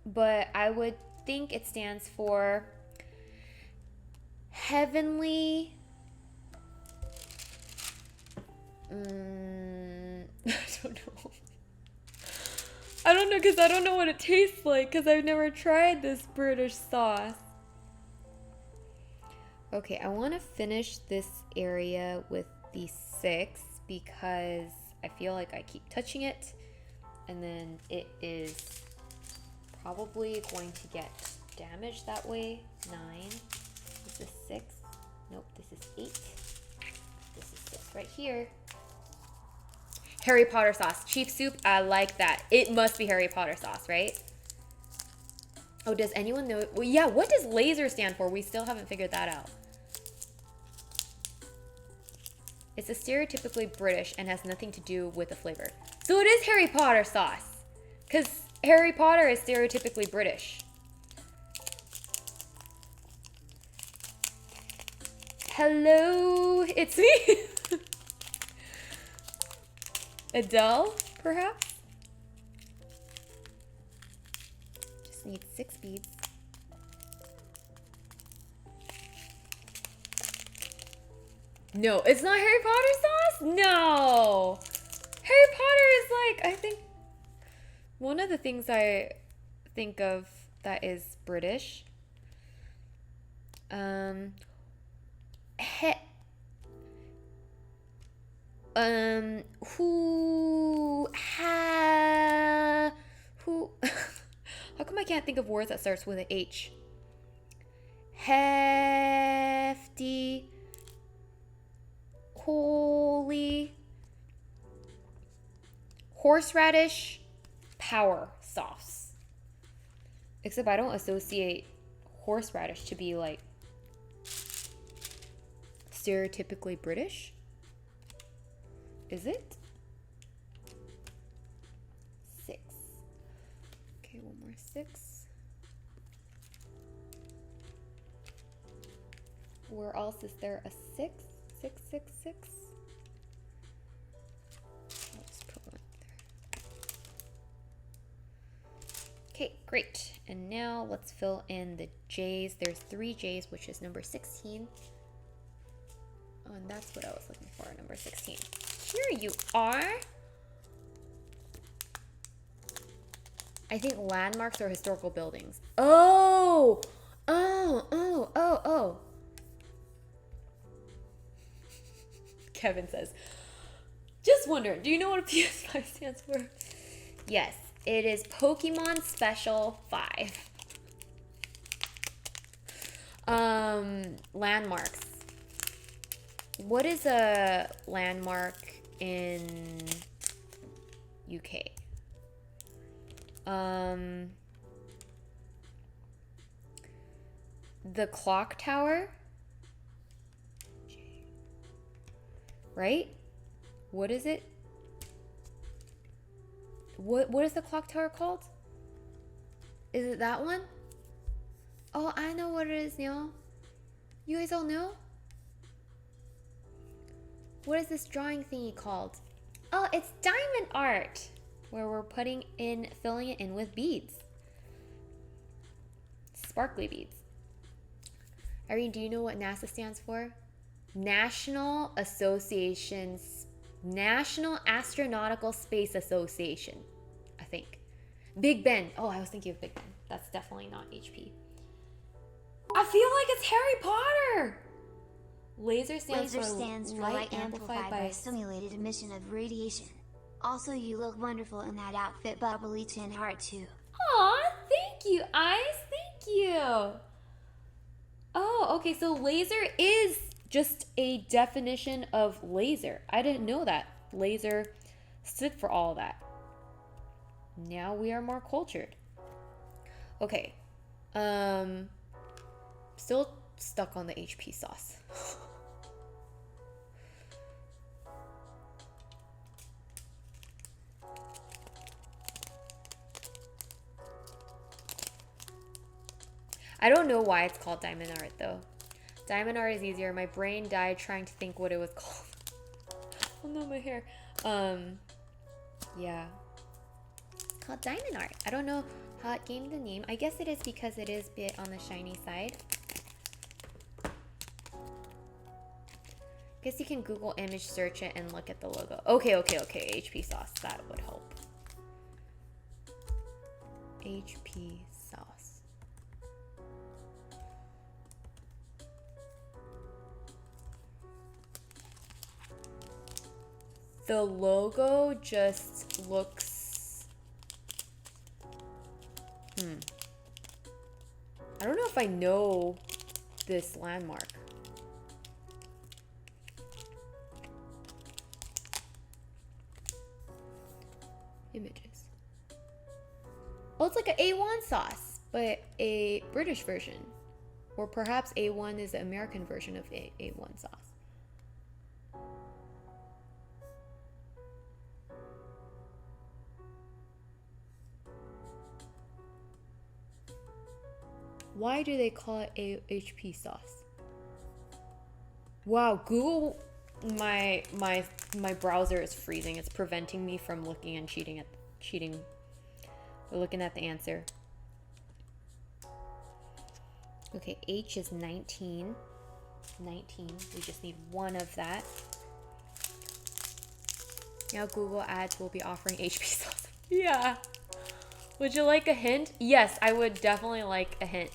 But I would think it stands for heavenly... I don't know. I don't know because I don't know what it tastes like because I've never tried this British sauce. Okay, I want to finish this area with the 6 because I feel like I keep touching it and then it is probably going to get damaged that way. 9. This is 6. Nope, this is 8. This is 6 right here. Harry Potter sauce. Chief soup, I like that. It must be Harry Potter sauce, right? Oh, does anyone know? Well, yeah, what does laser stand for? We still haven't figured that out. It's a stereotypically British and has nothing to do with the flavor. So it is Harry Potter sauce. Because Harry Potter is stereotypically British. Hello, it's me. Adele, perhaps? Just need 6 beads. No, it's not Harry Potter sauce? No! Harry Potter is like, I think, one of the things I think of that is British. Who, how come I can't think of words that starts with an H? Hefty, holy, horseradish, power sauce. Except I don't associate horseradish to be like stereotypically British. Is it? 6. Okay, one more 6. Where else is there a 6? 6, 6, 6. I'll just put one there. Okay, great. And now let's fill in the J's. There's 3 J's, which is number 16. Oh, and that's what I was looking for, number 16. Here you are. I think landmarks or historical buildings. Oh! Oh. Kevin says, just wondering, do you know what a PS5 stands for? Yes, it is Pokemon Special 5. Landmarks. What is a landmark in UK? The clock tower? Right? What is it? What is the clock tower called? Is it that one? Oh, I know what it is now. You guys all know? What is this drawing thingy called? Oh, it's diamond art, where we're filling it in with beads. Sparkly beads. Irene, do you know what NASA stands for? National Astronautical Space Association, I think. Big Ben. Oh, I was thinking of Big Ben. That's definitely not HP. I feel like it's Harry Potter. Laser stands for light amplified by a simulated emission of radiation. Also, you look wonderful in that outfit, bubbly tin heart too. Aw, thank you, Ice. Thank you. Oh, okay, so laser is just a definition of laser. I didn't know that. Laser stood for all of that. Now we are more cultured. Okay. Still stuck on the HP sauce. I don't know why it's called diamond art though. Diamond art is easier. My brain died trying to think what it was called. Oh no, my hair. Yeah. It's called diamond art. I don't know how it gained the name. I guess it is because it is a bit on the shiny side. Guess you can Google image search it and look at the logo. Okay. HP sauce. That would help. HP sauce. The logo just looks... I don't know if I know this landmark. Images. Oh, it's like an A1 sauce, but a British version. Or perhaps A1 is the American version of A1 sauce. Why do they call it HP sauce? Wow, Google, my browser is freezing. It's preventing me from looking and looking at the answer. Okay, H is 19. 19. We just need one of that. Now Google Ads will be offering HP sauce. Yeah. Would you like a hint? Yes, I would definitely like a hint.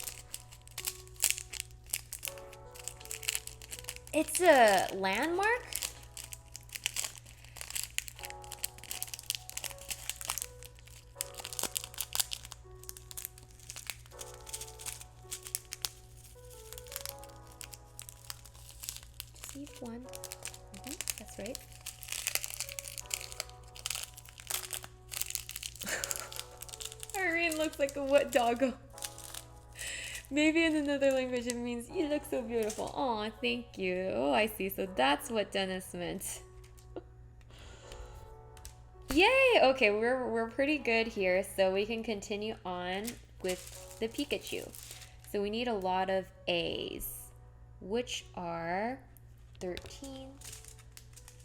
It's a landmark? Just need one. That's right. Irene looks like a wet doggo. Maybe in another language it means you look so beautiful. Aw, thank you. Oh, I see. So that's what Dennis meant. Yay! Okay, we're pretty good here, so we can continue on with the Pikachu. So we need a lot of A's, which are 13.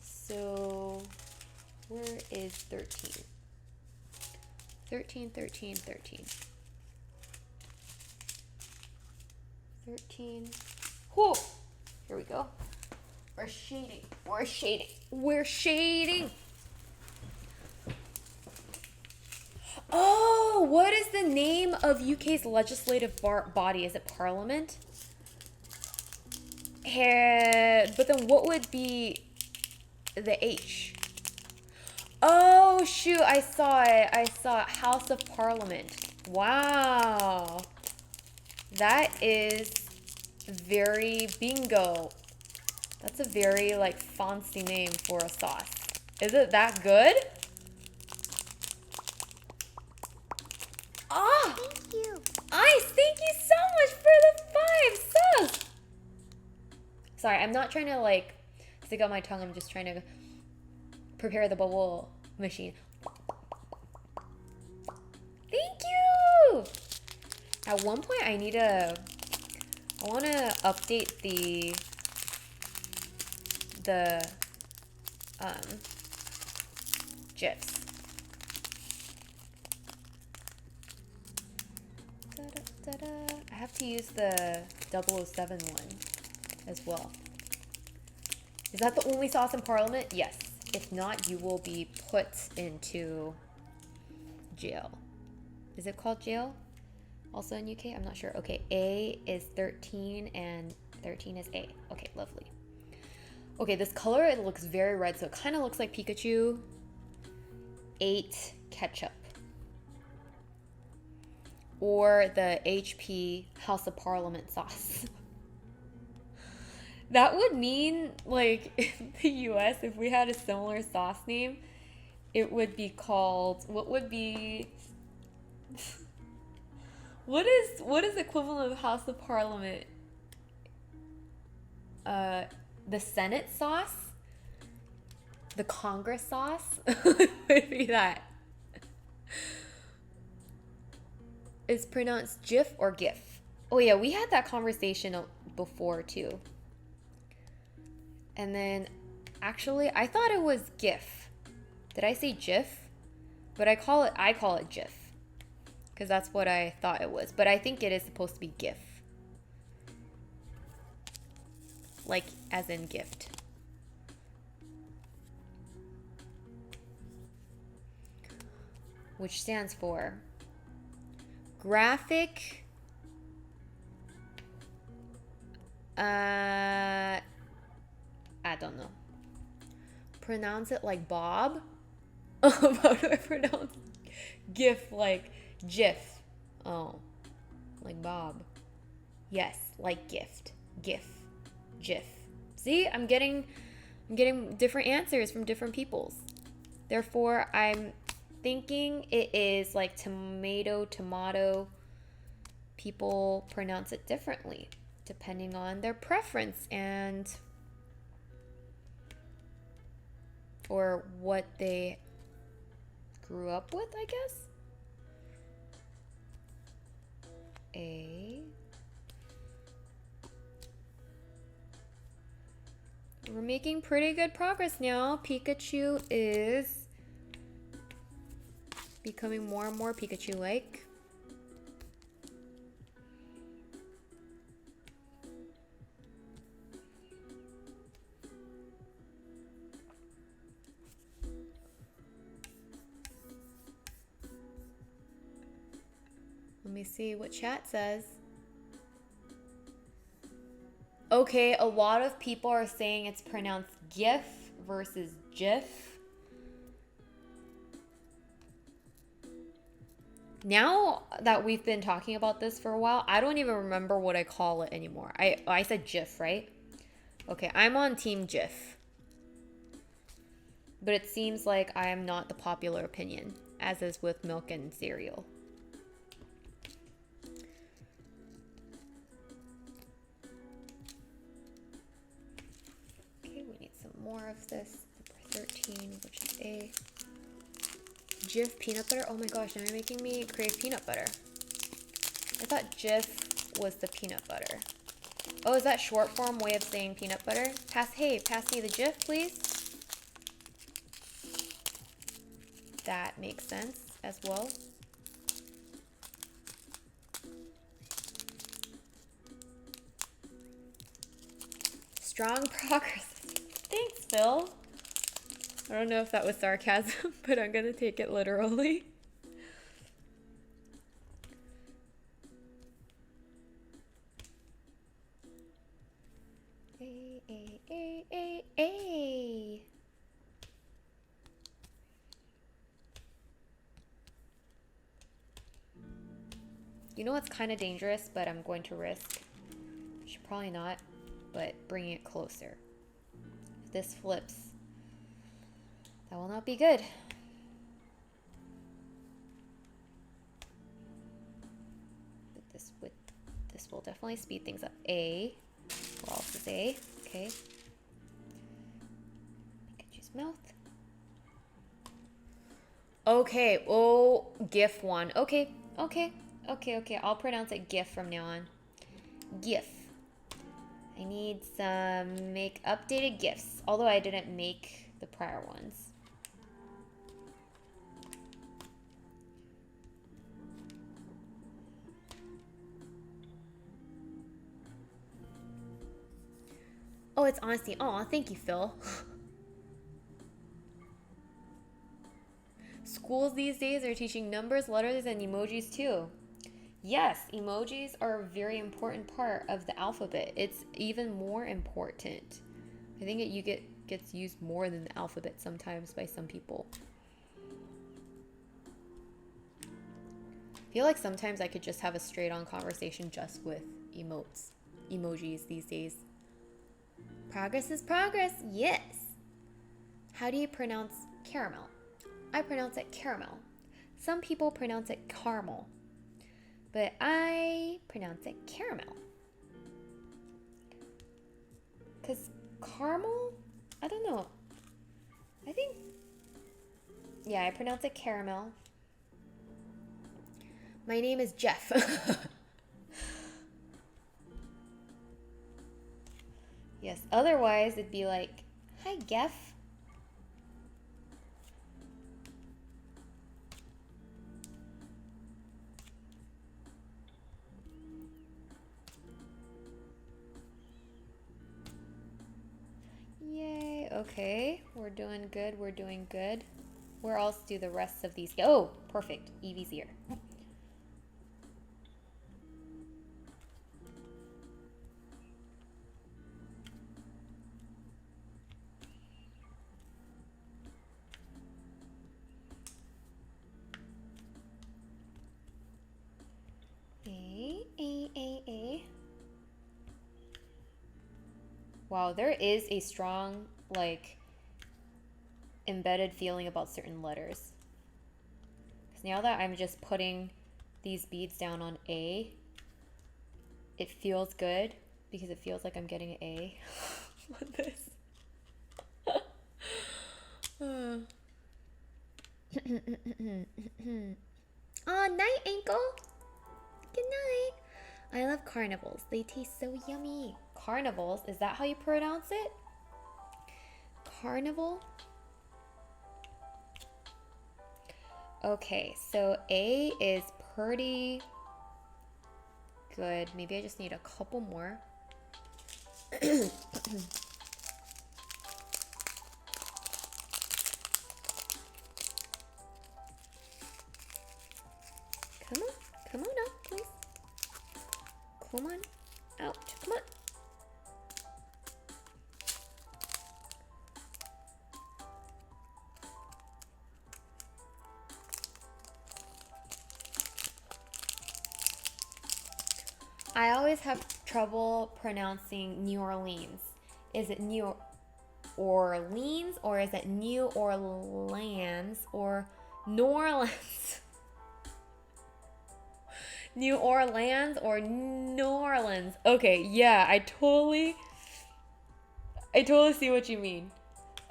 So where is 13? 13, 13, 13. 13. Whoa! Here we go. We're shading. We're shading. We're shading. Oh, what is the name of UK's legislative body? Is it Parliament? But then what would be the H? Oh, shoot. I saw it. I saw it. House of Parliament. Wow. That is very bingo. That's a very, like, fancy name for a sauce. Is it that good? Ah! Thank you. Ice, thank you so much for the 5 subs! Sorry, I'm not trying to, like, stick out my tongue. I'm just trying to prepare the bubble machine. Thank you! At one point, I want to update the GIFs. I have to use the 007 one as well. Is that the only sauce in Parliament? Yes. If not, you will be put into jail. Is it called jail? Also in UK? I'm not sure. Okay, A is 13 and 13 is A. Okay, lovely. Okay, this color, it looks very red, so it kind of looks like Pikachu 8 ketchup. Or the HP House of Parliament sauce. That would mean, like, in the US, if we had a similar sauce name, it would be called, what would be, what is equivalent of House of Parliament? The Senate sauce? The Congress sauce? Would be that. Is pronounced GIF or GIF? Oh yeah, we had that conversation before too. And then, actually, I thought it was GIF. Did I say GIF? But I call it GIF. Because that's what I thought it was. But I think it is supposed to be GIF. Like, as in gift. Which stands for graphic I don't know. Pronounce it like Bob. How do I pronounce GIF? Like GIF. Oh, like Bob. Yes, like gift. GIF. GIF. See, I'm getting different answers from different peoples. Therefore, I'm thinking it is like tomato. People pronounce it differently depending on their preference and or what they grew up with, I guess. We're making pretty good progress now. Pikachu is becoming more and more Pikachu-like. Let me see what chat says. Okay, a lot of people are saying it's pronounced GIF versus GIF. Now that we've been talking about this for a while, I don't even remember what I call it anymore. I said GIF, right? Okay, I'm on Team GIF. But it seems like I am not the popular opinion, as is with milk and cereal. Okay, we need some more of this. Number 13, which is A. Jif peanut butter? Oh my gosh, now you're making me crave peanut butter. I thought Jif was the peanut butter. Oh, is that short form way of saying peanut butter? Pass me the Jif, please. That makes sense as well. Strong progress. Thanks, Phil. I don't know if that was sarcasm, but I'm gonna take it literally. A. You know what's kind of dangerous, but I'm going to risk. Should probably not, but bringing it closer. If this flips, that will not be good. But this will definitely speed things up. A. Where else is A? Okay. Pikachu's mouth. Okay. Oh, GIF one. Okay. I'll pronounce it GIF from now on. GIF. I need some make updated GIFs, although I didn't make the prior ones. Oh, it's honesty. Aw, thank you, Phil. Schools these days are teaching numbers, letters, and emojis too. Yes, emojis are a very important part of the alphabet. It's even more important. I think gets used more than the alphabet sometimes by some people. I feel like sometimes I could just have a straight-on conversation just with emojis these days. Progress is progress, yes. How do you pronounce caramel? I pronounce it caramel. Some people pronounce it caramel, but I pronounce it caramel. Because caramel, I don't know. I think, yeah, I pronounce it caramel. My name is Jeff. Yes, otherwise it'd be like, hi, Geff. Yay, okay, we're doing good, Where else do the rest of these go? Oh, perfect, Eevee's here. A. Wow, there is a strong, like, embedded feeling about certain letters. Because now that I'm just putting these beads down on A, it feels good because it feels like I'm getting an A on this. Oh, night, Ankle. Good night. I love carnivals. They taste so yummy. Carnivals? Is that how you pronounce it? Carnival? Okay, so A is pretty good. Maybe I just need a couple more. Come on up, please. Come on out, come on. I always have trouble pronouncing New Orleans. Is it New Orleans or is it New Orleans or New Orleans? New Orleans or New Orleans? Okay, yeah, I totally see what you mean.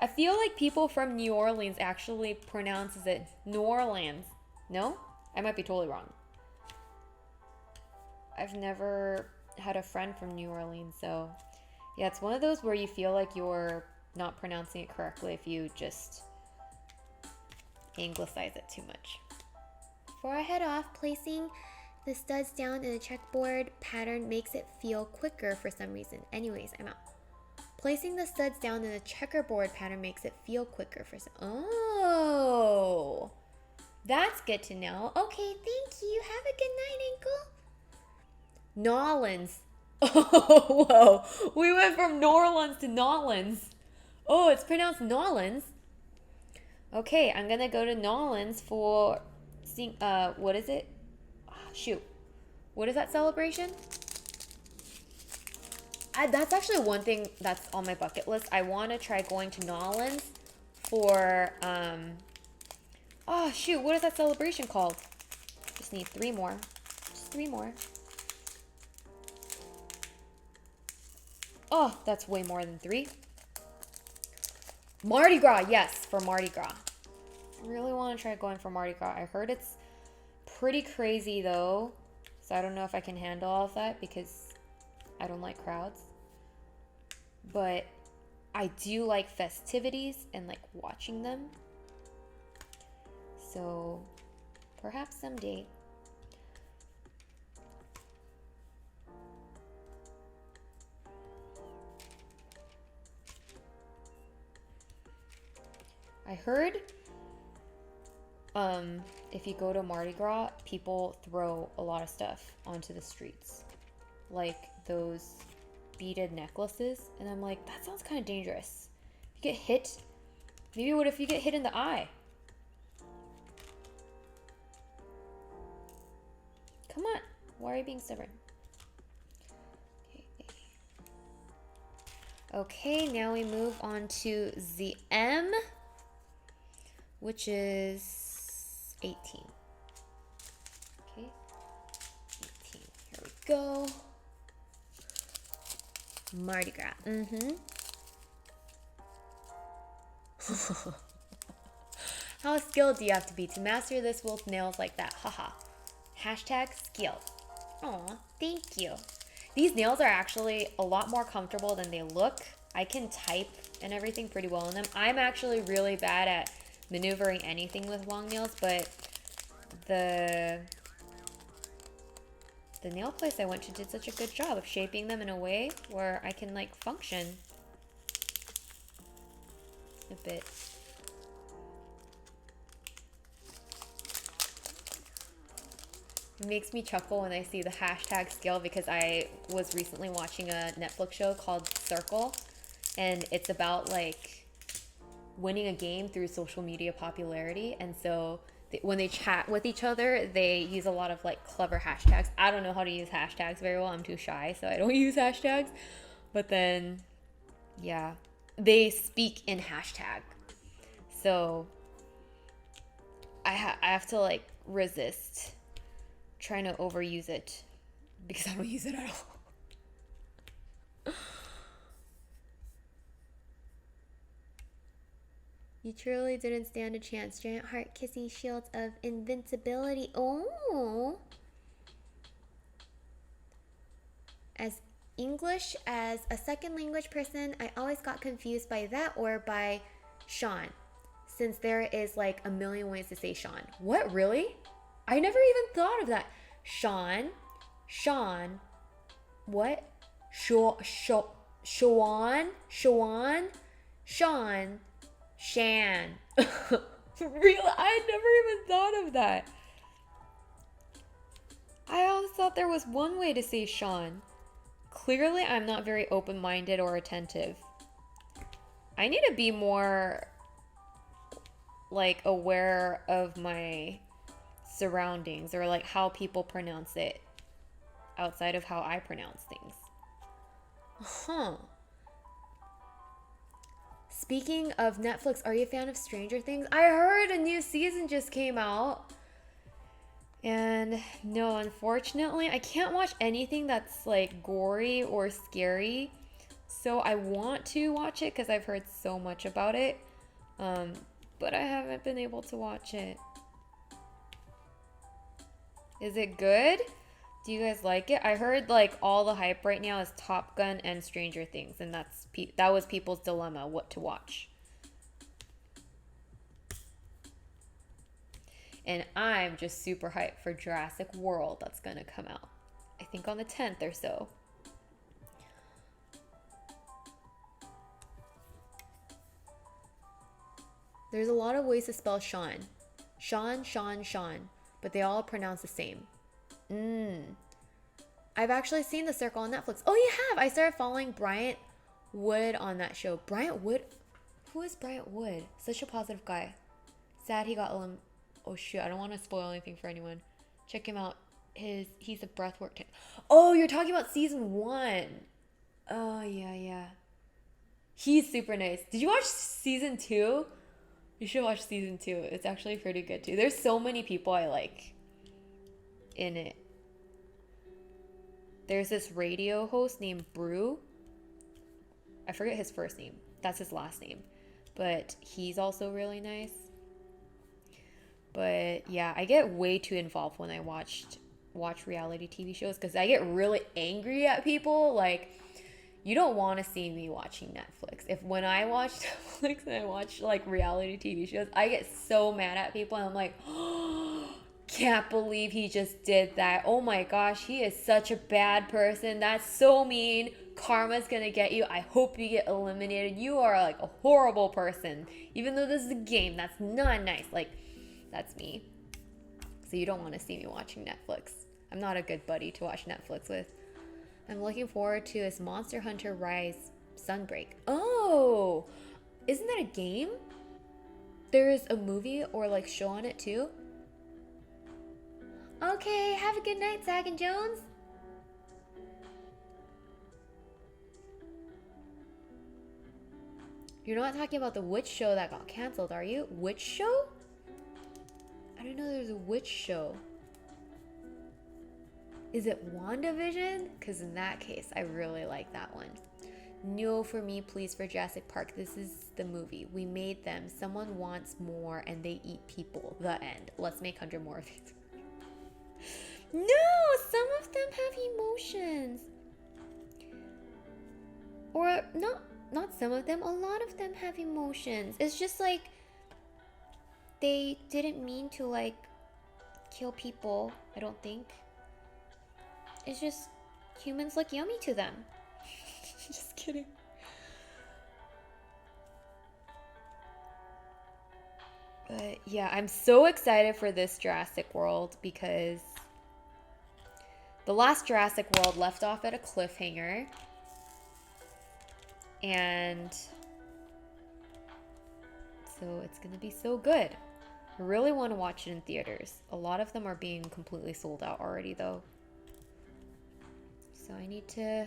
I feel like people from New Orleans actually pronounces it New Orleans. No? I might be totally wrong. I've never had a friend from New Orleans, so yeah, it's one of those where you feel like you're not pronouncing it correctly if you just anglicize it too much. Before I head off, placing the studs down in a checkerboard pattern makes it feel quicker for some reason. Anyways, I'm out. Placing the studs down in a checkerboard pattern makes it feel quicker for some... Oh, that's good to know. Okay, thank you. Have a good night, Ankle. Nolans. Oh, whoa. We went from New Orleans to Nolans. Oh, it's pronounced Nolans. Okay, I'm gonna go to Nolans for seeing, what is it? Shoot. What is that celebration? That's actually one thing that's on my bucket list. I want to try going to Nolans for, oh, shoot. What is that celebration called? Just need 3 more. Just 3 more. Oh, that's way more than 3. Mardi Gras, yes, for Mardi Gras. I really want to try going for Mardi Gras. I heard it's pretty crazy though, so I don't know if I can handle all of that because I don't like crowds. But I do like festivities and like watching them. So perhaps someday. I heard if you go to Mardi Gras, people throw a lot of stuff onto the streets. Like those beaded necklaces. And I'm like, that sounds kind of dangerous. If you get hit, maybe what if you get hit in the eye? Come on. Why are you being stubborn? Okay, now we move on to the M, which is 18. Okay, 18. Here we go. Mardi Gras. How skilled do you have to be to master this with nails like that? Haha. Hashtag skilled. Aw, thank you. These nails are actually a lot more comfortable than they look. I can type and everything pretty well in them. I'm actually really bad at maneuvering anything with long nails, but the nail place I went to did such a good job of shaping them in a way where I can like function a bit. It makes me chuckle when I see the hashtag skill because I was recently watching a Netflix show called Circle, and it's about like winning a game through social media popularity. And so when they chat with each other, they use a lot of like clever hashtags. I don't know how to use hashtags very well. I'm too shy, so I don't use hashtags. But then, yeah, they speak in hashtag. So I have to like resist trying to overuse it because I don't use it at all. You truly didn't stand a chance. Giant heart kissing shields of invincibility. Oh. As English as a second language person, I always got confused by that or by Sean, since there is like a million ways to say Sean. What, really? I never even thought of that. Sean, what? Sean, Shan. Really? I never even thought of that. I always thought there was one way to say Sean. Clearly, I'm not very open-minded or attentive. I need to be more like aware of my surroundings or like how people pronounce it outside of how I pronounce things. Speaking of Netflix, are you a fan of Stranger Things? I heard a new season just came out. And no, unfortunately, I can't watch anything that's like gory or scary. So I want to watch it because I've heard so much about it. But I haven't been able to watch it. Is it good? Do you guys like it? I heard like all the hype right now is Top Gun and Stranger Things, and that was people's dilemma, what to watch. And I'm just super hyped for Jurassic World that's gonna come out. I think on the 10th or so. There's a lot of ways to spell Sean. Sean, but they all pronounce the same. I've actually seen The Circle on Netflix. Oh, you have? I started following Bryant Wood on that show. Bryant Wood? Who is Bryant Wood? Such a positive guy. Sad he got oh shoot, I don't want to spoil anything for anyone. Check him out. He's a breathwork Oh, you're talking about season 1. Oh, yeah. He's super nice. Did you watch season 2? You should watch season 2. It's actually pretty good too. There's so many people I like in it. There's this radio host named Brew. I forget his first name. That's his last name. But he's also really nice. But yeah, I get way too involved when I watch reality TV shows because I get really angry at people. Like, you don't want to see me watching Netflix. When I watch Netflix and I watch like reality TV shows, I get so mad at people and I'm like, oh, can't believe he just did that. Oh my gosh, he is such a bad person. That's so mean. Karma's gonna get you. I hope you get eliminated. You are like a horrible person. Even though this is a game, that's not nice. Like, that's me. So you don't want to see me watching Netflix. I'm not a good buddy to watch Netflix with. I'm looking forward to is Monster Hunter Rise Sunbreak. Oh, isn't that a game? There is a movie or like show on it too. Okay, have a good night, Zach and Jones. You're not talking about the witch show that got canceled, are you? Witch show? I didn't know there's a witch show. Is it WandaVision? Because in that case, I really like that one. No for me, please, for Jurassic Park. This is the movie. We made them. Someone wants more and they eat people. The end. Let's make 100 more of these. No, some of them have emotions. Or not some of them. A lot of them have emotions. It's just like they didn't mean to like kill people, I don't think. It's just humans look yummy to them. Just kidding. But yeah, I'm so excited for this Jurassic World because the last Jurassic World left off at a cliffhanger. And so it's gonna be so good. I really want to watch it in theaters. A lot of them are being completely sold out already though. So I need to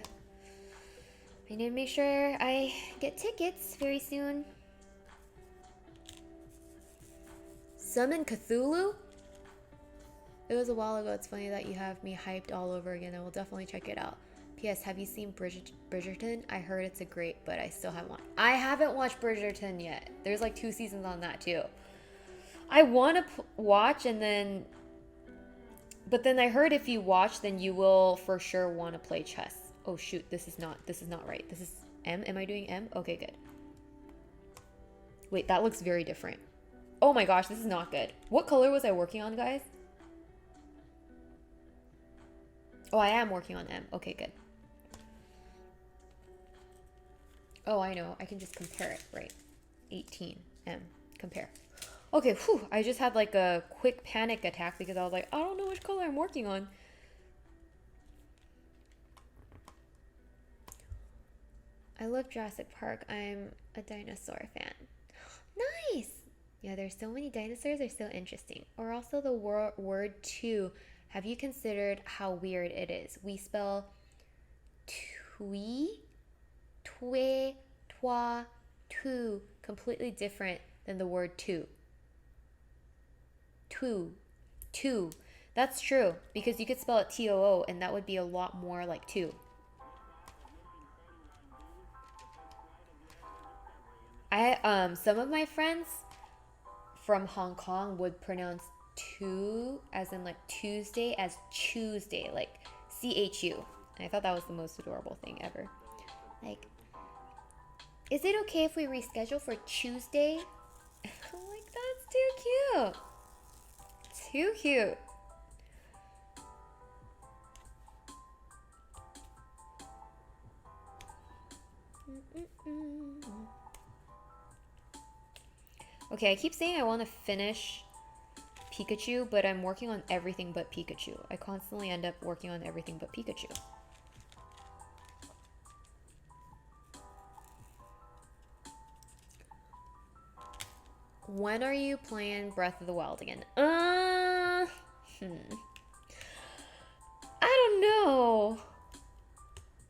make sure I get tickets very soon. Summon Cthulhu? It was a while ago. It's funny that you have me hyped all over again. I will definitely check it out. P.S. Have you seen Bridgerton? I heard it's a great, but I still haven't watched. I haven't watched Bridgerton yet. There's like 2 seasons on that too. I want to watch but then I heard if you watch, then you will for sure want to play chess. Oh shoot, this is not right. This is M. Am I doing M? Okay, good. Wait, that looks very different. Oh my gosh, this is not good. What color was I working on, guys? Oh, I am working on M. Okay, good. Oh, I know. I can just compare it, right? 18, M, compare. Okay, whew. I just had like a quick panic attack because I was like, I don't know which color I'm working on. I love Jurassic Park. I'm a dinosaur fan. Nice! Yeah, there's so many dinosaurs. They're so interesting. Or also the word two. Have you considered how weird it is? We spell twee, twe, toi, two, completely different than the word two. Two. That's true, because you could spell it T-O-O, and that would be a lot more like two. Some of my friends from Hong Kong would pronounce two as in like Tuesday as Tuesday, like CHU. And I thought that was the most adorable thing ever. Like, is it okay if we reschedule for Tuesday? I'm like, that's too cute. Too cute. Okay, I keep saying I want to finish Pikachu, but I'm working on everything but Pikachu. I constantly end up working on everything but Pikachu. When are you playing Breath of the Wild again? I don't know.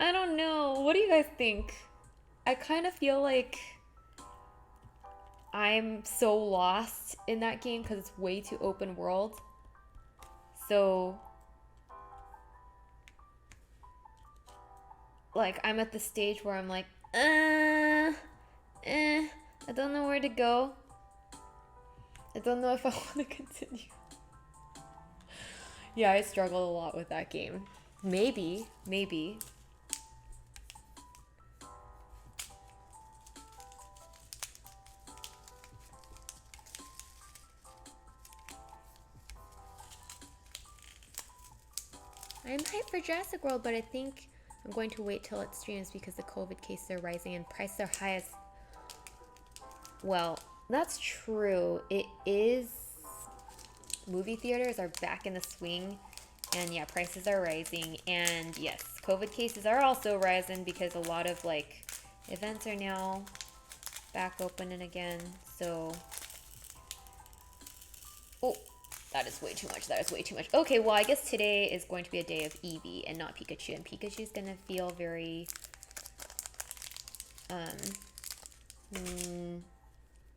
I don't know. What do you guys think? I kind of feel like I'm so lost in that game because it's way too open world. So, like, I'm at the stage where I'm like, I don't know where to go. I don't know if I want to continue. Yeah, I struggle a lot with that game. Maybe. I'm hyped for Jurassic World, but I think I'm going to wait till it streams because the COVID cases are rising and prices are high as well. That's true. It is. Movie theaters are back in the swing, and yeah, prices are rising. And yes, COVID cases are also rising because a lot of like events are now back open and again. So, oh, that is way too much. That is way too much. Okay, well, I guess today is going to be a day of Eevee and not Pikachu, and Pikachu's gonna feel very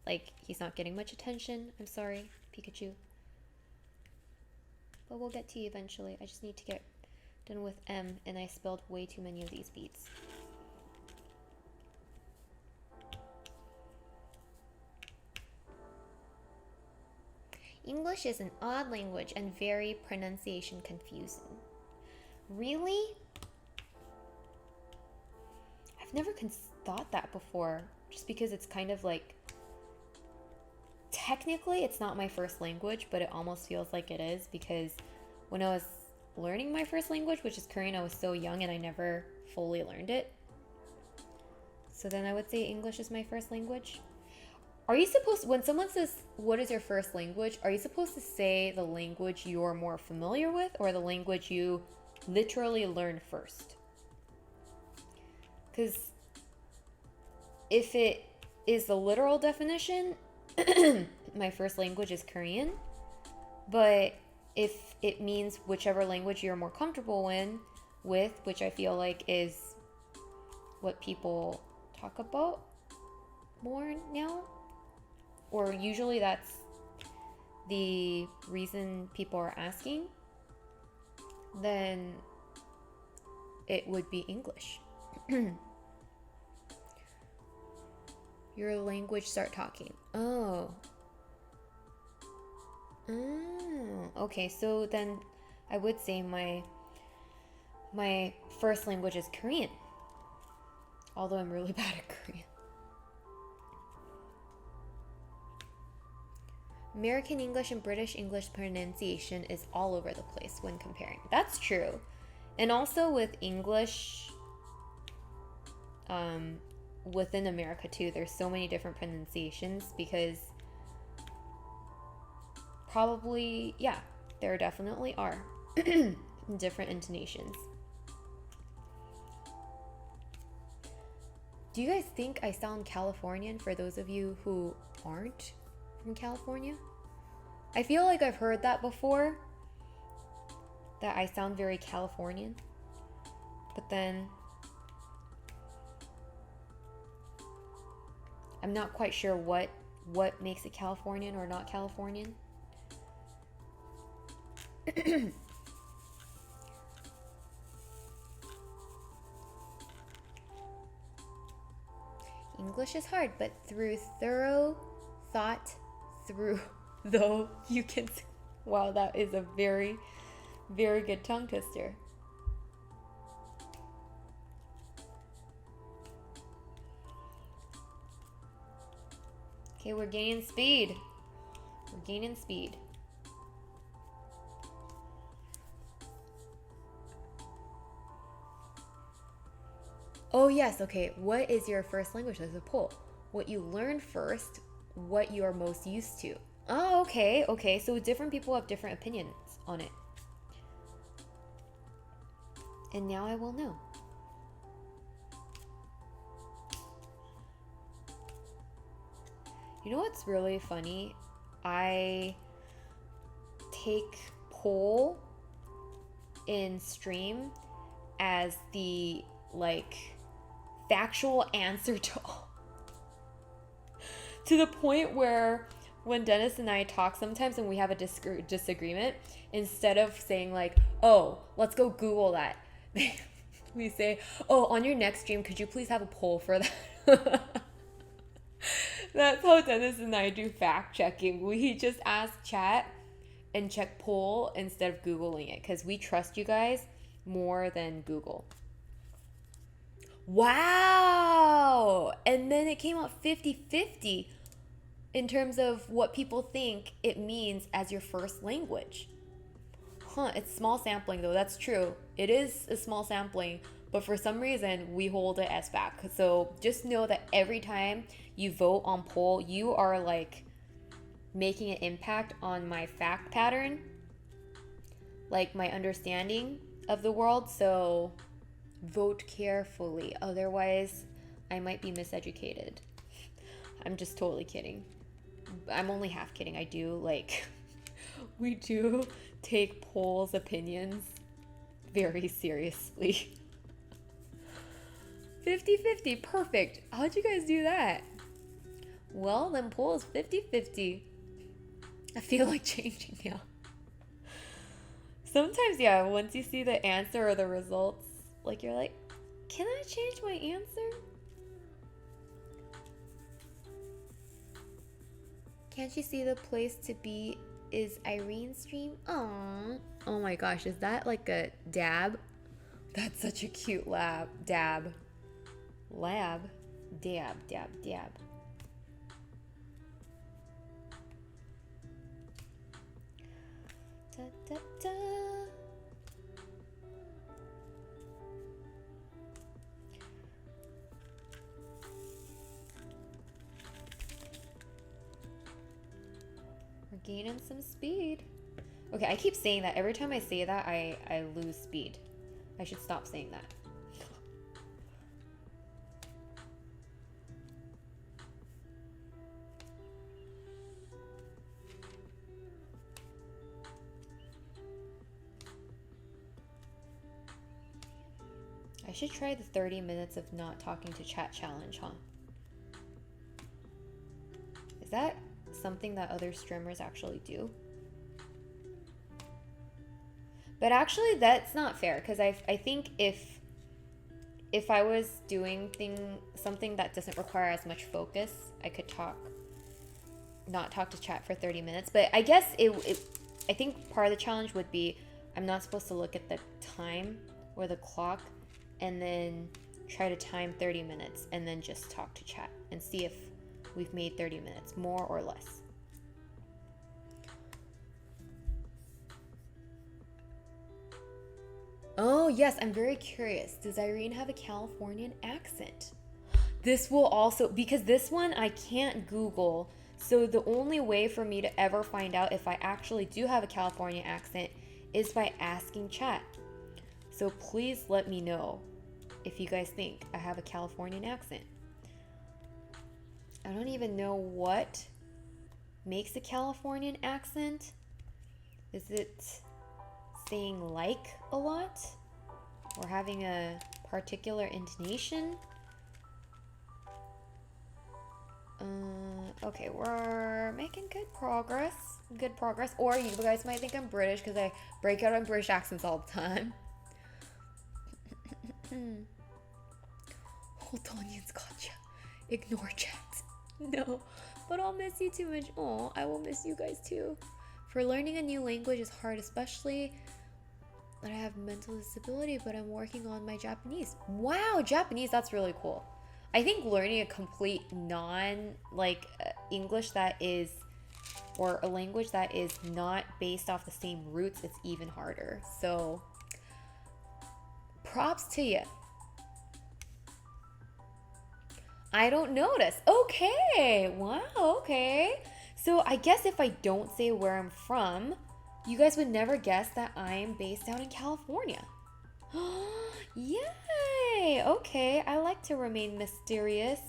like he's not getting much attention. I'm sorry, Pikachu. But we'll get to you eventually. I just need to get done with M, and I spilled way too many of these beads. English is an odd language and very pronunciation confusing. Really? I've never thought that before, just because it's kind of like, technically it's not my first language, but it almost feels like it is, because when I was learning my first language, which is Korean, I was so young and I never fully learned it. So then I would say English is my first language. Are you supposed, when someone says, what is your first language, are you supposed to say the language you're more familiar with or the language you literally learned first? Because if it is the literal definition, my first language is Korean. But if it means whichever language you're more comfortable with, which I feel like is what people talk about more now, or usually that's the reason people are asking, then it would be English. Your language, start talking. Oh. Okay, so then I would say my first language is Korean. Although I'm really bad at Korean. American English and British English pronunciation is all over the place when comparing. That's true. And also with English, within America too, there's so many different pronunciations because probably, yeah, there definitely are different intonations. Do you guys think I sound Californian for those of you who aren't from California? I feel like I've heard that before, that I sound very Californian, but then I'm not quite sure what makes it Californian or not Californian. English is hard, but through thorough thought, through though you can. Wow, that is a very, very good tongue twister. Okay, we're gaining speed. We're gaining speed. Oh yes, okay. What is your first language? There's a poll. What you learned first, what you are most used to. Oh, okay, okay. So different people have different opinions on it. And now I will know. You know what's really funny? I take poll in stream as the like factual answer to all. To the point where when Dennis and I talk sometimes and we have a disagreement, instead of saying like, oh, let's go Google that, we say, oh, on your next stream, could you please have a poll for that? That's how Dennis and I do fact checking. We just ask chat and check poll instead of Googling it because we trust you guys more than Google. Wow! And then it came out 50-50 in terms of what people think it means as your first language. It's small sampling though, that's true. It is a small sampling, but for some reason we hold it as fact. So just know that every time you vote on poll, you are like making an impact on my fact pattern, like my understanding of the world. So vote carefully, otherwise I might be miseducated. I'm just totally kidding. I'm only half kidding. I do like we do take polls' opinions very seriously. 50-50, perfect. How'd you guys do that? Well, then poll is 50-50. I feel like changing now. Sometimes, yeah, once you see the answer or the results, like you're like, can I change my answer? Can't you see the place to be is Irene's stream? Aww. Oh my gosh, is that like a dab? That's such a cute lab. Dab. Lab. Dab, dab, dab. Da, da, da. We're gaining some speed. Okay, I keep saying that. Every time I say that, I lose speed. I should stop saying that. I should try the 30 minutes of not talking to chat challenge, huh? Is that something that other streamers actually do? But actually, that's not fair, because I think if I was doing something that doesn't require as much focus, I could not talk to chat for 30 minutes. But I guess I think part of the challenge would be I'm not supposed to look at the time or the clock and then try to time 30 minutes and then just talk to chat and see if we've made 30 minutes, more or less. Oh, yes, I'm very curious. Does Irene have a Californian accent? This will also, because this one I can't Google, so the only way for me to ever find out if I actually do have a California accent is by asking chat. So please let me know if you guys think I have a Californian accent. I don't even know what makes a Californian accent. Is it saying like a lot? Or having a particular intonation? Okay, we're making good progress. Or you guys might think I'm British because I break out in British accents all the time. Hold on, gotcha. Ignore chat. No, but I'll miss you too much. Oh, I will miss you guys too. For learning a new language is hard, especially that I have mental disability, but I'm working on my Japanese. Wow, Japanese, that's really cool. I think learning a complete English that is, or a language that is not based off the same roots, it's even harder. So props to you. I don't notice. Okay. Wow. Okay. So I guess if I don't say where I'm from, you guys would never guess that I'm based out in California. Yay. Okay. I like to remain mysterious.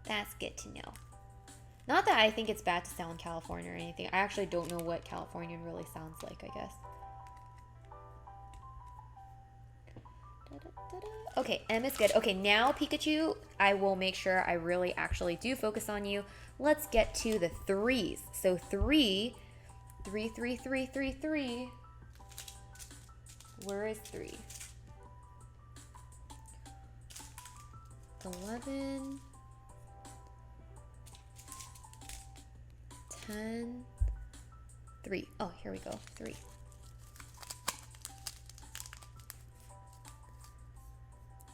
That's good to know. Not that I think it's bad to sound California or anything. I actually don't know what Californian really sounds like, I guess. Okay, M is good. Okay, now Pikachu, I will make sure I really actually do focus on you. Let's get to the threes. So 3. Where is 3? 11, 10, 3. Oh, here we go. 3.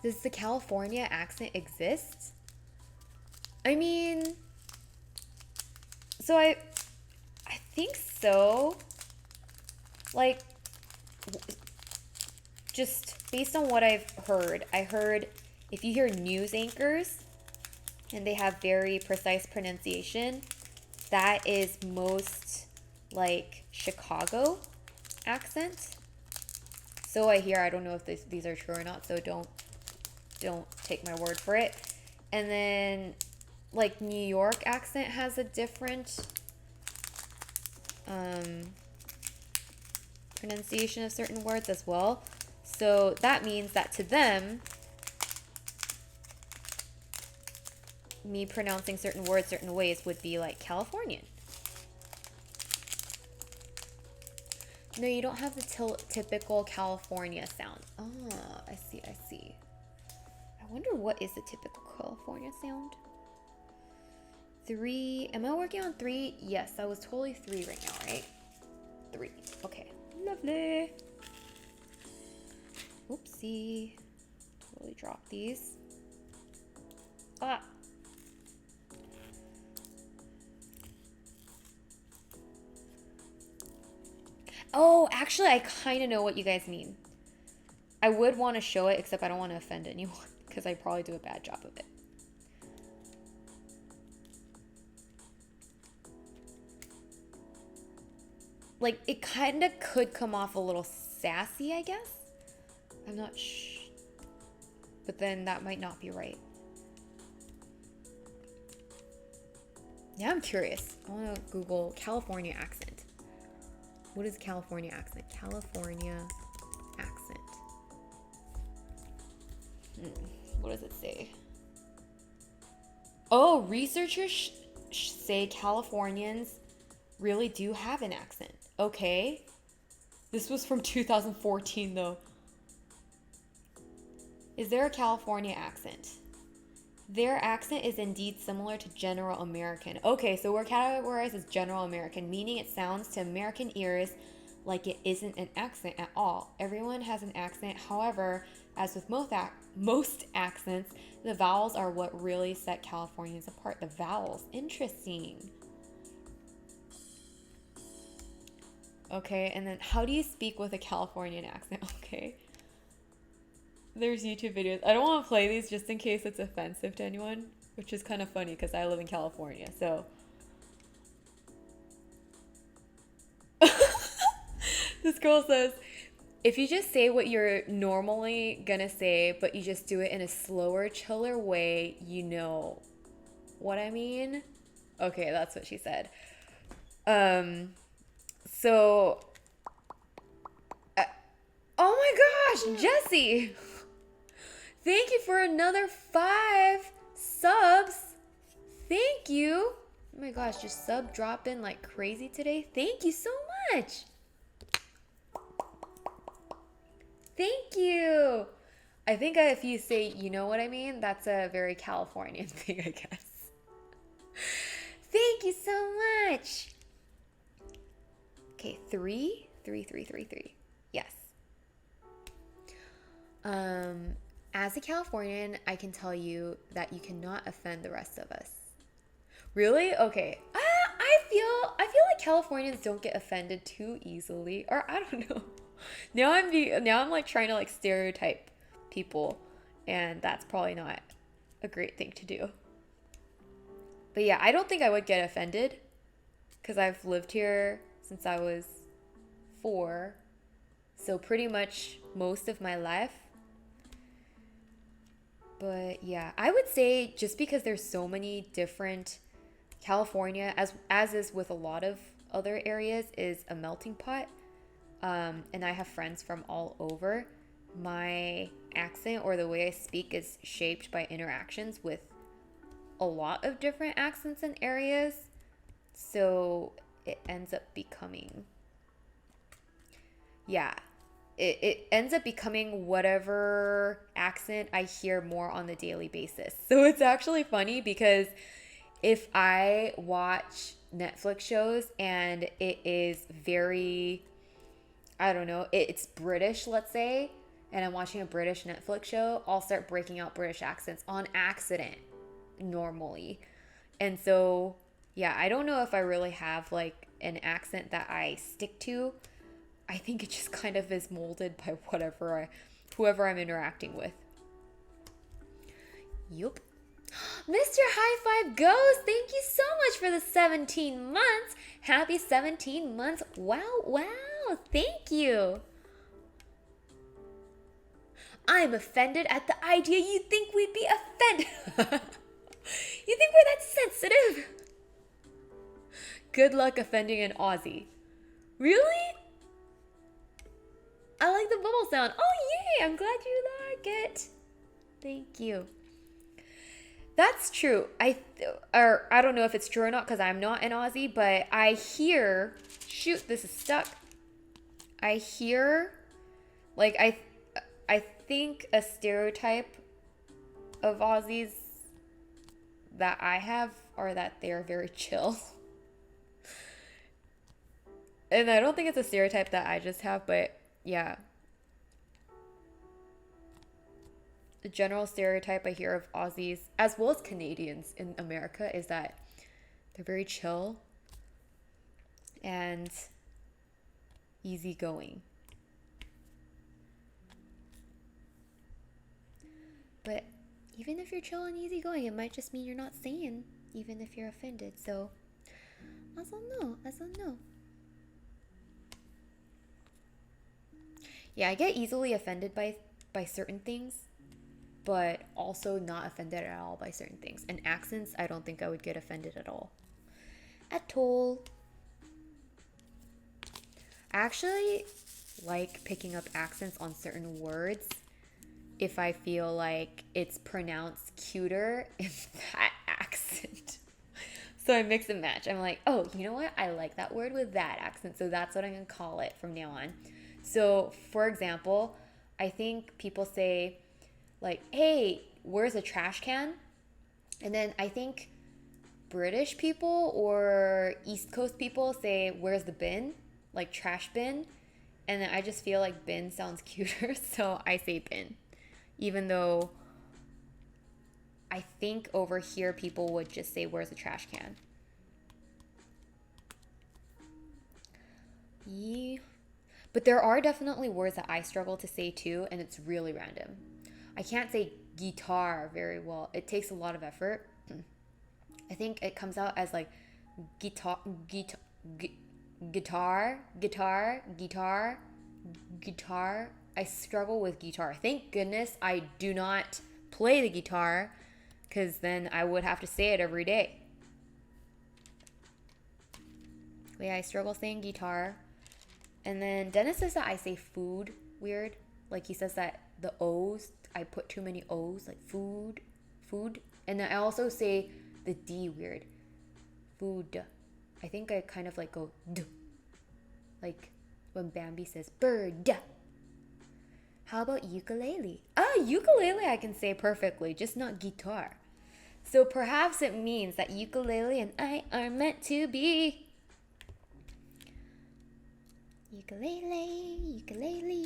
Does the California accent exist? I mean, so I think so. Like, just based on what I've heard, I heard if you hear news anchors and they have very precise pronunciation, that is most like Chicago accent. So I hear. I don't know if these are true or not, so don't take my word for it. And then like New York accent has a different pronunciation of certain words as well. So that means that to them, me pronouncing certain words certain ways would be like Californian. No, you don't have the typical California sound. Oh, I see. I wonder what is the typical California sound? 3. Am I working on 3? Yes, I was totally 3 right now, right? 3. Okay. Lovely. Oopsie. Totally dropped these. Ah. Oh, actually, I kind of know what you guys mean. I would want to show it, except I don't want to offend anyone, because I probably do a bad job of it. Like, it kind of could come off a little sassy, I guess. I'm not but then that might not be right. Yeah, I'm curious. I want to Google California accent. What is California accent? California accent. What does it say? Oh, researchers say Californians really do have an accent. Okay. This was from 2014 though. Is there a California accent? Their accent is indeed similar to General American. Okay, so we're categorized as General American, meaning it sounds to American ears like it isn't an accent at all. Everyone has an accent. However, as with most accents, the vowels are what really set Californians apart. The vowels. Interesting. Okay, and then how do you speak with a Californian accent? Okay. There's YouTube videos. I don't want to play these just in case it's offensive to anyone, which is kind of funny because I live in California, so. This girl says, if you just say what you're normally gonna say, but you just do it in a slower, chiller way, you know what I mean? Okay, that's what she said. So, oh my gosh, Jessie! Thank you for another 5 subs. Thank you. Oh my gosh, just sub dropping like crazy today. Thank you so much. Thank you. I think if you say, you know what I mean, that's a very Californian thing, I guess. Thank you so much. Okay, 3. Yes. As a Californian, I can tell you that you cannot offend the rest of us. Really? Okay. I feel like Californians don't get offended too easily, or I don't know. Now I'm like trying to like stereotype people, and that's probably not a great thing to do. But yeah, I don't think I would get offended because I've lived here since I was 4, so pretty much most of my life. But yeah, I would say just because there's so many different California, as is with a lot of other areas, is a melting pot. And I have friends from all over. My accent or the way I speak is shaped by interactions with a lot of different accents and areas. So it ends up becoming, yeah, it ends up becoming whatever accent I hear more on the daily basis. So it's actually funny because if I watch Netflix shows and it is very, I don't know, it's British, let's say, and I'm watching a British Netflix show, I'll start breaking out British accents on accident normally. And so, yeah, I don't know if I really have like an accent that I stick to. I think it just kind of is molded by whoever I'm interacting with. Yup. Mr. High Five Ghost, thank you so much for the 17 months. Happy 17 months. Wow. Thank you. I'm offended at the idea you think we'd be offended. You think we're that sensitive? Good luck offending an Aussie. Really? I like the bubble sound. Oh, yay. I'm glad you like it. Thank you. That's true. I don't know if it's true or not because I'm not an Aussie, but I hear, shoot, this is stuck. I hear, like, I think a stereotype of Aussies that I have are that they're very chill. And I don't think it's a stereotype that I just have, but yeah. The general stereotype I hear of Aussies, as well as Canadians in America, is that they're very chill and easygoing. But even if you're chill and easygoing, it might just mean you're not sane, even if you're offended. So, I don't know. Yeah, I get easily offended by certain things, but also not offended at all by certain things. And accents, I don't think I would get offended at all. At all. I actually like picking up accents on certain words if I feel like it's pronounced cuter in that accent. So I mix and match. I'm like, oh, you know what? I like that word with that accent, so that's what I'm going to call it from now on. So, for example, I think people say, like, hey, where's a trash can? And then I think British people or East Coast people say, where's the bin? Like trash bin. And then I just feel like bin sounds cuter, so I say bin. Even though I think over here people would just say, where's the trash can? Yeah. But there are definitely words that I struggle to say too, and it's really random. I can't say guitar very well. It takes a lot of effort. I think it comes out as like guitar. I struggle with guitar. Thank goodness I do not play the guitar, because then I would have to say it every day. Yeah, I struggle saying guitar. And then Dennis says that I say food weird. Like he says that the O's, I put too many O's, like food. And then I also say the D weird. Food. I think I kind of like go d. Like when Bambi says bird. How about ukulele? Ukulele I can say perfectly, just not guitar. So perhaps it means that ukulele and I are meant to be. Ukulele, ukulele.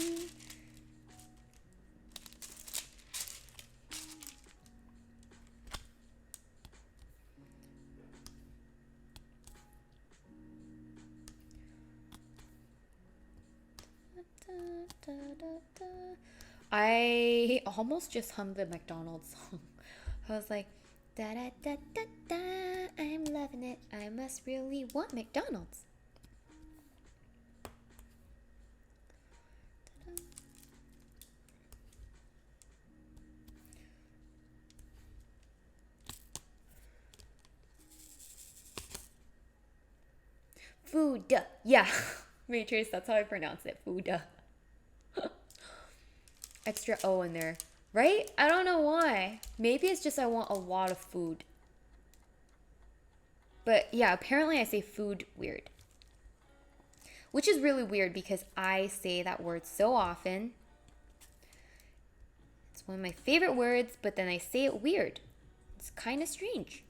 I almost just hummed the McDonald's song. I was like, da da da da da, I'm loving it. I must really want McDonald's. Food. Yeah. Matrix, that's how I pronounce it. Food. Extra O in there. Right? I don't know why. Maybe it's just I want a lot of food. But yeah, apparently I say food weird. Which is really weird because I say that word so often. It's one of my favorite words, but then I say it weird. It's kind of strange.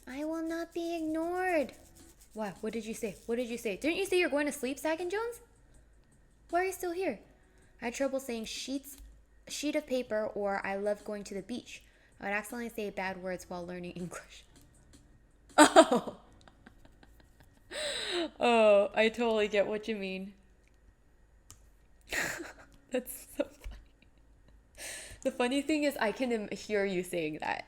I will not be ignored. What? What did you say? What did you say? Didn't you say you're going to sleep, Sack and Jones? Why are you still here? I had trouble saying sheet of paper or I love going to the beach. I would accidentally say bad words while learning English. Oh. Oh, I totally get what you mean. That's so funny. The funny thing is I can hear you saying that.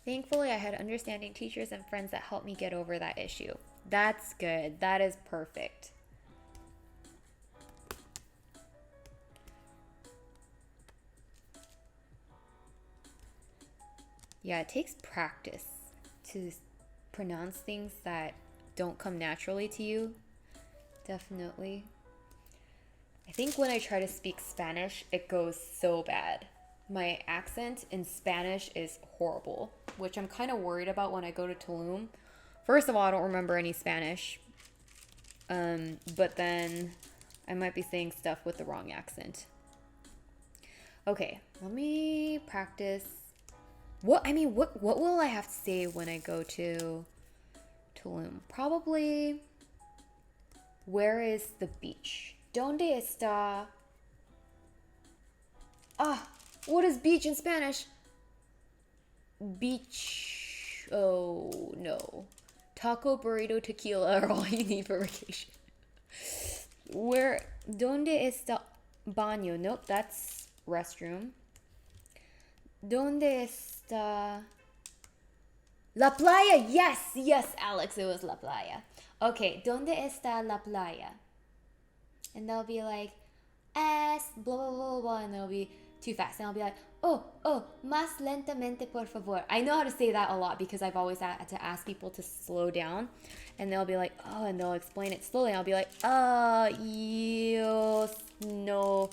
Thankfully, I had understanding teachers and friends that helped me get over that issue. That's good. That is perfect. Yeah, it takes practice to pronounce things that don't come naturally to you. Definitely. I think when I try to speak Spanish, it goes so bad. My accent in Spanish is horrible, which I'm kind of worried about when I go to Tulum. First of all, I don't remember any Spanish. But then I might be saying stuff with the wrong accent. Okay, let me practice. What will I have to say when I go to Tulum? Probably, where is the beach? ¿Dónde está? What is beach in Spanish? Beach. Oh, no. Taco, burrito, tequila are all you need for vacation. Where? ¿Dónde está baño? Nope, that's restroom. ¿Dónde está? La playa. Yes, Alex, it was la playa. Okay, ¿dónde está la playa? And they'll be like, blah, blah, blah, blah, and they'll be too fast. And I'll be like, oh, más lentamente, por favor. I know how to say that a lot because I've always had to ask people to slow down. And they'll be like, oh, and they'll explain it slowly. And I'll be like, yo no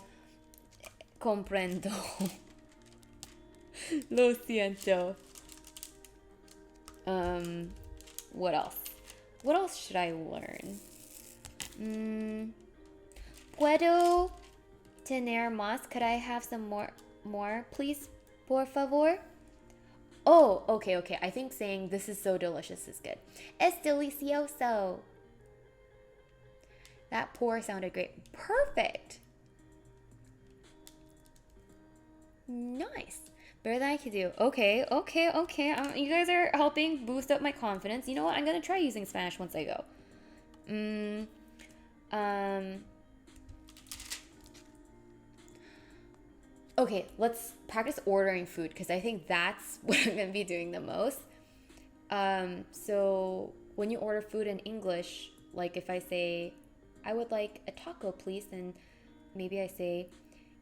comprendo. Lo siento. What else? What else should I learn? Puedo tener más? Could I have some more, please, por favor? Oh, okay. I think saying this is so delicious is good. Es delicioso. That pour sounded great. Perfect. Nice. Better than I could do. Okay. You guys are helping boost up my confidence. You know what? I'm going to try using Spanish once I go. Okay, let's practice ordering food because I think that's what I'm going to be doing the most. So when you order food in English, like if I say, I would like a taco, please, and maybe I say,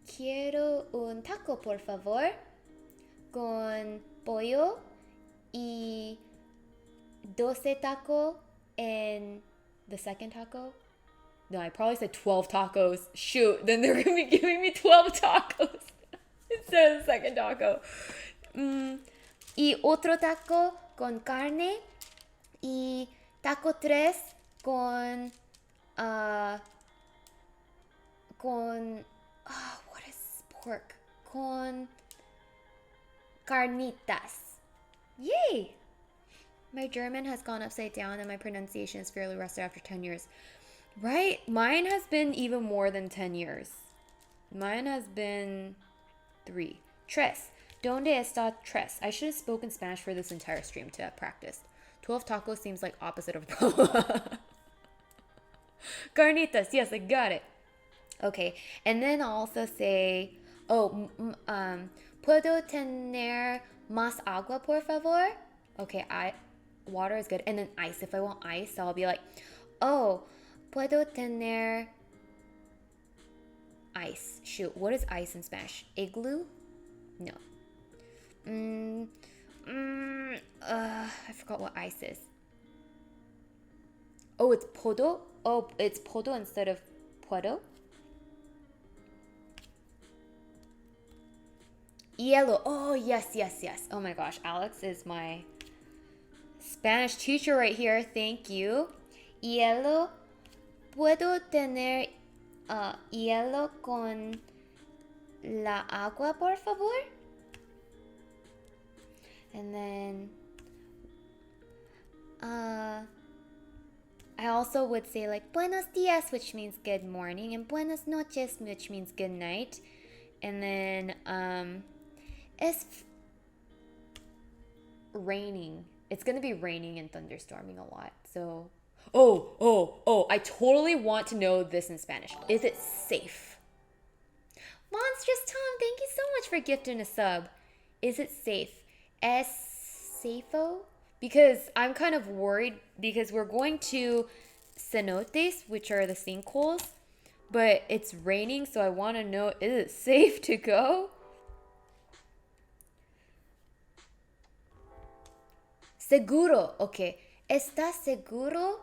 quiero un taco, por favor, con pollo y 12 taco and the second taco. No, I probably said 12 tacos. Shoot, then they're going to be giving me 12 tacos instead of the second taco. Y otro taco con carne y taco 3 con what is pork? Con carnitas. Yay! My German has gone upside down and my pronunciation is fairly rusted after 10 years. Right? Mine has been even more than 10 years. Mine has been 3. Tres. ¿Dónde está tres? I should have spoken Spanish for this entire stream to have practiced. 12 tacos seems like opposite of carnitas. Yes, I got it. Okay. And then I'll also say, ¿puedo tener más agua, por favor? Okay, water is good. And then ice. If I want ice, I'll be like, ¿puedo tener ice? Shoot, what is ice in Spanish? Igloo? No. I forgot what ice is. Oh, it's podo? Oh, it's podo instead of puedo? Hielo. Oh, yes. Oh my gosh, Alex is my Spanish teacher right here. Thank you. Hielo. ¿Puedo tener hielo con la agua, por favor? And then I also would say like buenos dias, which means good morning, and buenas noches, which means good night. And then it's raining. It's going to be raining and thunderstorming a lot. So, I totally want to know this in Spanish. Is it safe? Monstrous Tom, thank you so much for gifting a sub. Is it safe? Es safo? Because I'm kind of worried because we're going to cenotes, which are the sinkholes, but it's raining, so I want to know, is it safe to go? Seguro. Okay. ¿Estás seguro?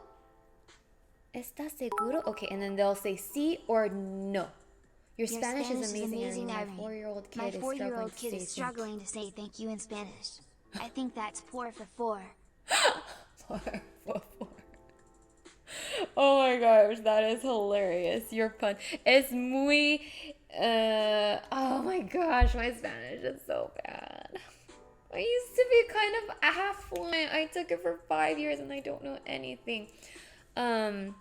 ¿Estás seguro? Okay, and then they'll say sí or no. Your Spanish is amazing, Irene. My 4-year-old kid is struggling to say thank you in Spanish. I think that's por favor. Por favor. Oh my gosh, that is hilarious. Your pun. Es muy... oh my gosh, my Spanish is so bad. I used to be kind of affluent. I took it for 5 years and I don't know anything. Ha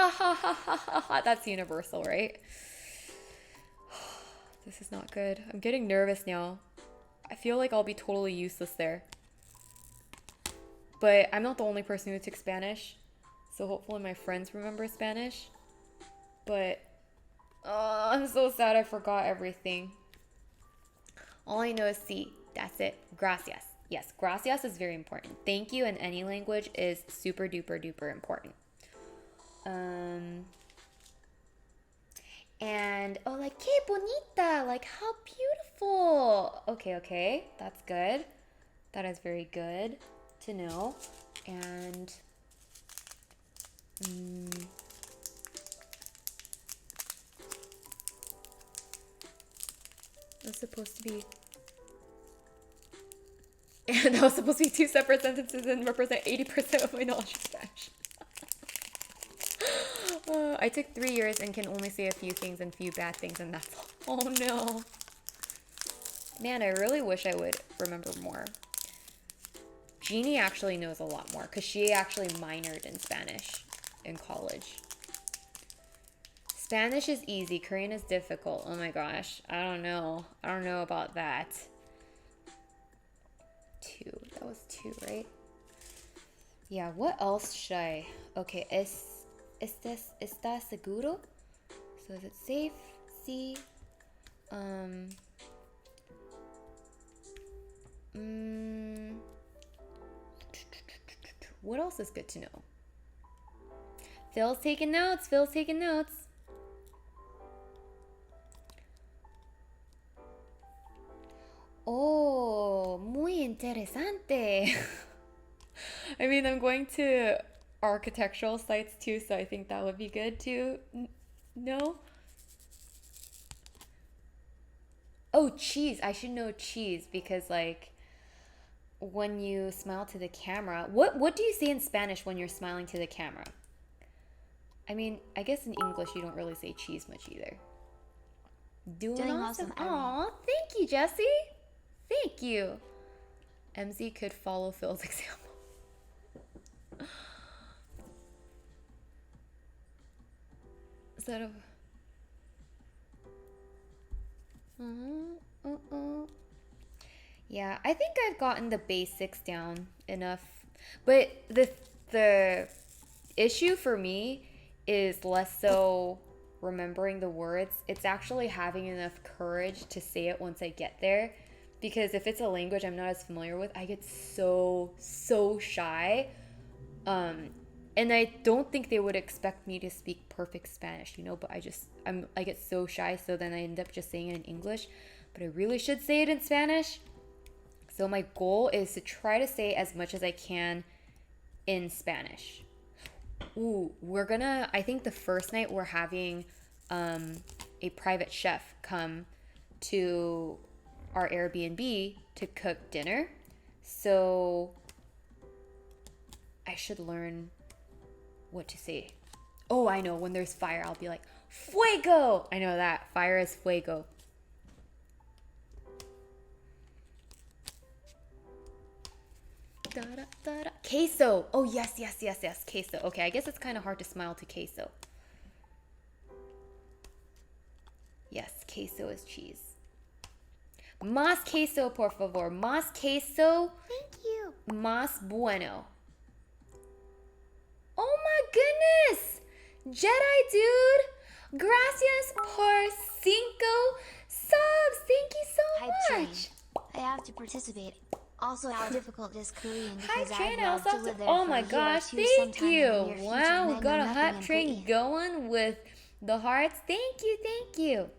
ha ha ha ha ha. That's universal, right? This is not good. I'm getting nervous now. I feel like I'll be totally useless there. But I'm not the only person who took Spanish. So hopefully my friends remember Spanish. But I'm so sad I forgot everything. All I know is sí. That's it. Gracias. Yes, gracias is very important. Thank you in any language is super duper duper important. And like que bonita, like how beautiful. Okay, that's good. That is very good to know. And that's supposed to be. And that was supposed to be 2 separate sentences and represent 80% of my knowledge of Spanish. I took 3 years and can only say a few things and few bad things, and that's all. Oh no. Man, I really wish I would remember more. Jeannie actually knows a lot more because she actually minored in Spanish in college. Spanish is easy. Korean is difficult. Oh my gosh. I don't know. I don't know about that. 2. That was 2, right? Yeah, what else should I... Okay, ¿Estás seguro? So is it safe? Sí. What else is good to know? Phil's taking notes. interesante. I mean, I'm going to architectural sites too, so I think that would be good to know. Oh, cheese. I should know cheese because like when you smile to the camera, what do you say in Spanish when you're smiling to the camera? I mean, I guess in English you don't really say cheese much either. Doing awesome. Aw, thank you, Jessie. Thank you. MZ could follow Phil's example. Instead of... Yeah, I think I've gotten the basics down enough. But the issue for me is less so remembering the words. It's actually having enough courage to say it once I get there. Because if it's a language I'm not as familiar with, I get so shy. And I don't think they would expect me to speak perfect Spanish, you know, but I get so shy, so then I end up just saying it in English. But I really should say it in Spanish. So my goal is to try to say as much as I can in Spanish. Ooh, I think the first night we're having a private chef come to our Airbnb to cook dinner. So I should learn what to say. Oh, I know. When there's fire, I'll be like, fuego! I know that. Fire is fuego. Da-da-da-da. Queso. Oh, yes. Queso. Okay, I guess it's kind of hard to smile to queso. Yes, queso is cheese. Más queso, por favor. Más queso. Thank you. Más bueno. Oh my goodness! Jedi dude! Gracias por 5 subs! Thank you so Hype train. much! I have to participate. Also, how difficult is Korean Hype because train, I'd I love also to have live to... there Oh for my a year or gosh, two thank sometime in the you! near future, Wow, and we then got know a nothing hype in train Korean. going with the hearts. Thank you!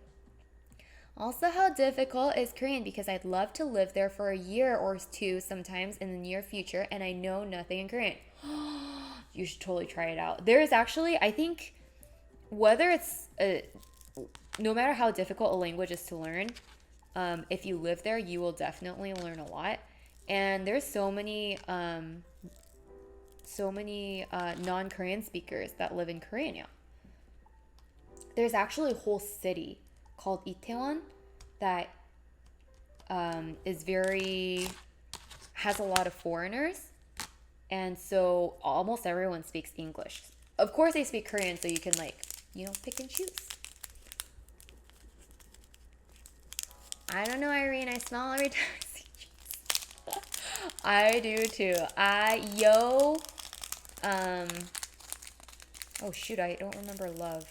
Also, how difficult is Korean? Because I'd love to live there for a year or two sometimes in the near future, and I know nothing in Korean. You should totally try it out. There is actually, I think, whether it's no matter how difficult a language is to learn, if you live there, you will definitely learn a lot. And there's so many non-Korean speakers that live in Korea now. There's actually a whole city called Itaewon that has a lot of foreigners, and so almost everyone speaks English. Of course, they speak Korean, so you can pick and choose. I don't know, Irene. I smell every time I see cheese. I do too. Oh shoot, I don't remember love.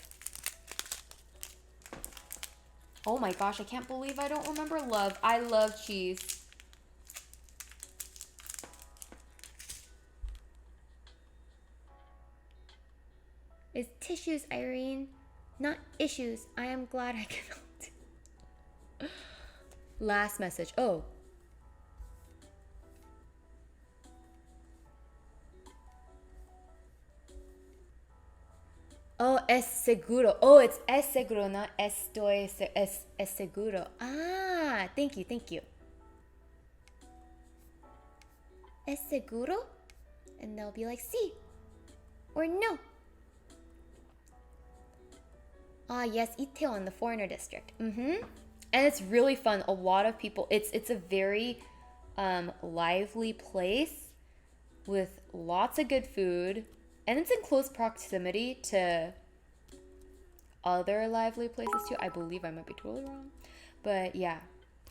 Oh my gosh, I can't believe I don't remember love. I love cheese. It's tissues, Irene. Not issues. I am glad I can help. Last message. Oh. Oh, es seguro. Oh, it's es seguro, not es seguro. Ah, thank you. Es seguro? And they'll be like, sí. Or no. Ah, yes, Itaewon, the foreigner district. And it's really fun. A lot of people, it's a very lively place with lots of good food. And it's in close proximity to other lively places too. I believe, I might be totally wrong. But yeah.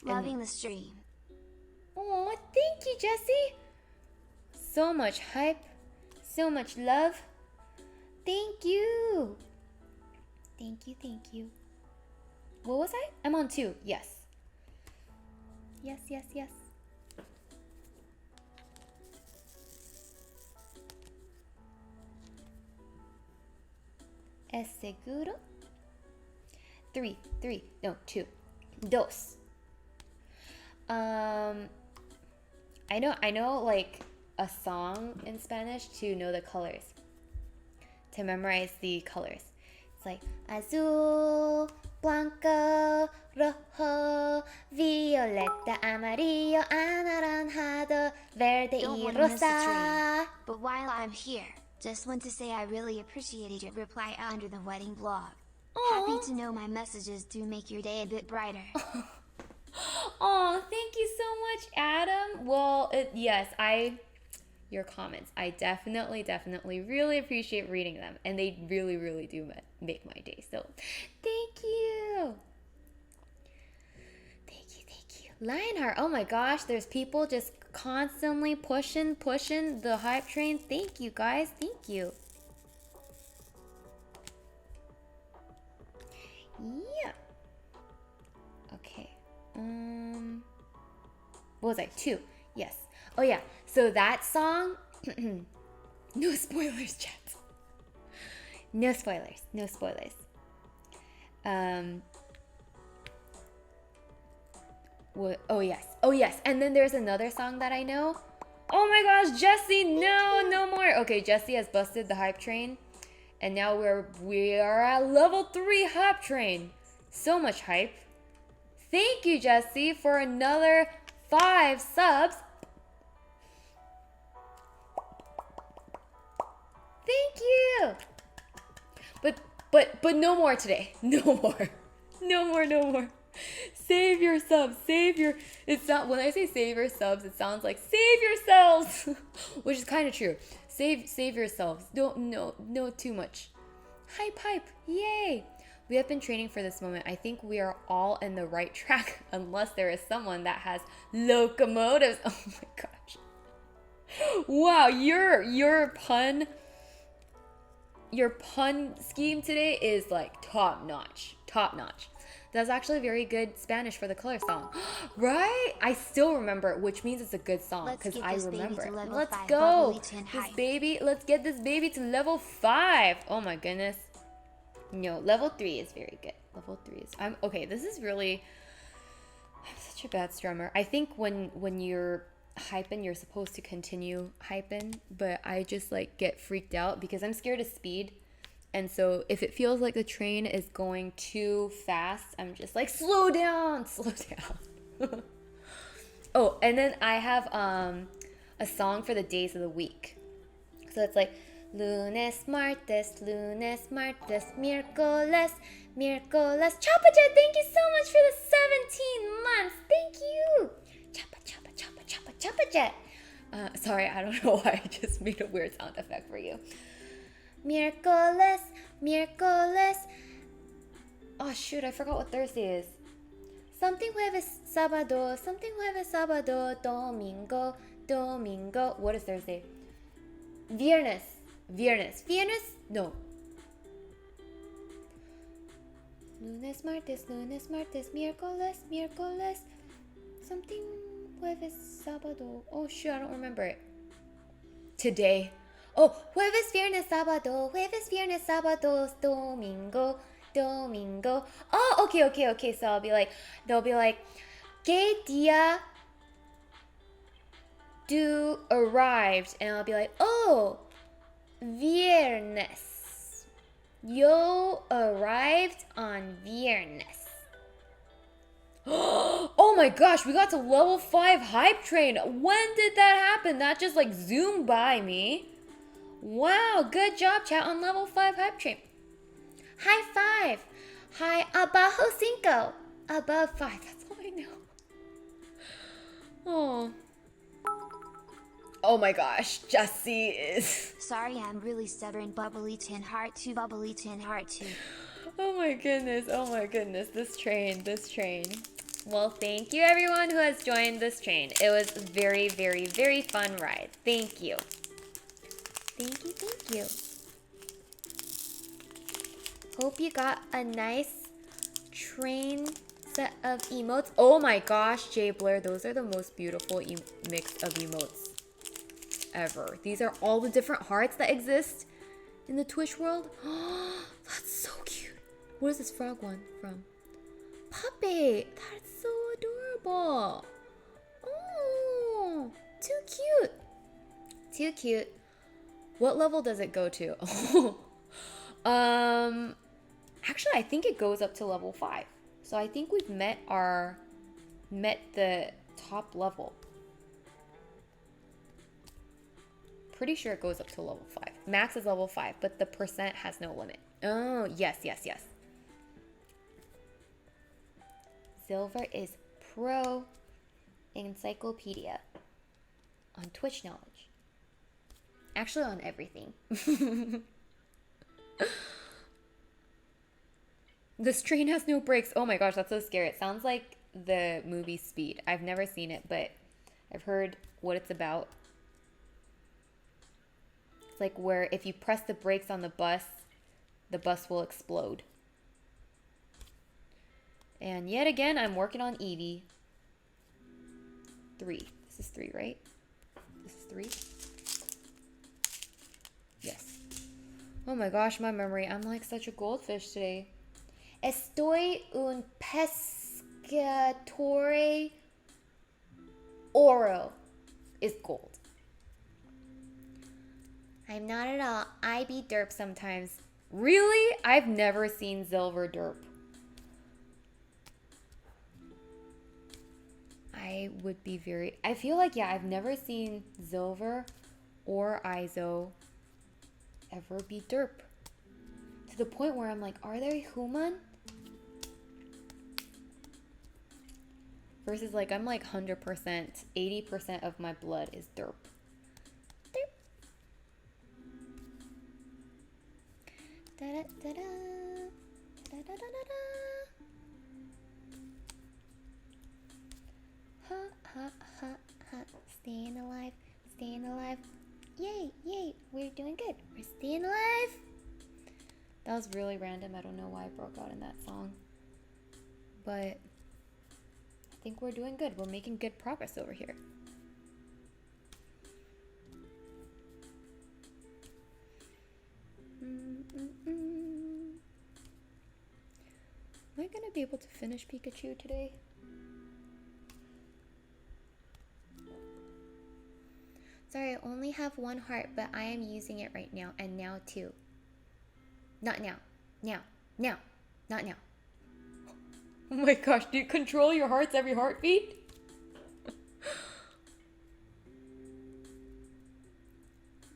Loving the stream. Oh, thank you, Jessie. So much hype. So much love. Thank you. Thank you. What was I? I'm on 2. Yes. Yes. Es seguro? 3. No, 2. Dos. I know like a song in Spanish to know the colors, to memorize the colors. It's like azul, blanco, rojo, violeta, amarillo, anaranjado, verde Don't y want to miss the train. rosa. But while I'm here, just want to say I really appreciated your reply under the wedding blog. Happy to know my messages do make your day a bit brighter. Oh, thank you so much, Adam. Well, your comments, I definitely really appreciate reading them, and they really do make my day. So, thank you. Thank you. Lionheart, oh my gosh, there's people just constantly pushing the hype train. Thank you, guys. Thank you. Yeah. Okay. What was I? 2. Yes. Oh yeah. So that song. No spoilers, chat. No spoilers. What? Oh yes. And then there's another song that I know. Oh my gosh, Jesse! No more. Okay, Jesse has busted the hype train, and now we are at level 3 hype train. So much hype. Thank you, Jesse, for another 5 subs. Thank you. But no more today. No more. Save your subs. It's not, when I say save your subs, it sounds like save yourselves, which is kind of true. Save yourselves. No too much. Hype. Yay. We have been training for this moment. I think we are all in the right track, unless there is someone that has locomotives. Oh my gosh. Wow, your pun scheme today is like top notch. That's actually very good Spanish for the color song. Right? I still remember it, which means it's a good song because I remember it. Let's go. Let's get this baby to level 5. Oh my goodness. No, level 3 is very good. I'm such a bad strummer. I think when you're hyping, you're supposed to continue hyping, but I just like get freaked out because I'm scared of speed. And so if it feels like the train is going too fast, I'm just like, slow down. Oh, and then I have a song for the days of the week. So it's like lunes, martes, miércoles. Chapa, thank you so much for the 17 months. Thank you. Chapa, Jet. Sorry, I don't know why I just made a weird sound effect for you. Miércoles. Oh shoot, I forgot what Thursday is. Something jueves, sábado, domingo. What is Thursday? Viernes. No. Lunes, martes, miércoles. Something jueves, sábado. Oh shoot, I don't remember it. Today. Oh, jueves, viernes, sábado, domingo. Oh, okay. So they'll be like, ¿qué día do arrived? And I'll be like, oh, viernes. Yo arrived on viernes. Oh my gosh, we got to level 5 hype train. When did that happen? That just like zoomed by me. Wow, good job, chat, on level 5 hype train. High 5. High abajo 5. Above 5. That's all I know. Oh my gosh, Jesse is... Sorry, I'm really stubborn. Bubbly tin heart 2. Oh my goodness, this train. Well, thank you everyone who has joined this train. It was a very, very, very fun ride. Thank you. Thank you. Hope you got a nice train set of emotes. Oh my gosh, Jay Blair, those are the most beautiful mix of emotes ever. These are all the different hearts that exist in the Twitch world. That's so cute. What is this frog one from? Puppy. That's so adorable. Oh, Too cute. What level does it go to? Actually, I think it goes up to level 5. So I think we've met the top level. Pretty sure it goes up to level 5. Max is level 5, but the percent has no limit. Oh, yes. Silver is pro encyclopedia on Twitch knowledge. Actually, on everything. This train has no brakes. Oh my gosh, that's so scary. It sounds like the movie Speed. I've never seen it, but I've heard what it's about. It's like where if you press the brakes on the bus will explode. And yet again, I'm working on Eevee. 3. This is 3, right? This is 3? Yes. Oh my gosh, my memory. I'm like such a goldfish today. Estoy un pescatore oro is gold. I'm not at all. I be derp sometimes. Really? I've never seen silver derp. I would be very... I feel like, yeah, I've never seen silver or Izo ever be derp. To the point where I'm like, are they human? Versus like, I'm like 100%, 80% of my blood is derp. Derp. Da-da-da-da. Da-da-da-da-da. Ha, ha, ha, ha. Staying alive, staying alive. Yay, yay, we're doing good. We're staying alive. That was really random. I don't know why I broke out in that song. But I think we're doing good. We're making good progress over here. Am I going to be able to finish Pikachu today? Sorry, I only have 1 heart, but I am using it right now, and now 2. Not now. Now. Now. Not now. Oh my gosh, do you control your hearts every heartbeat?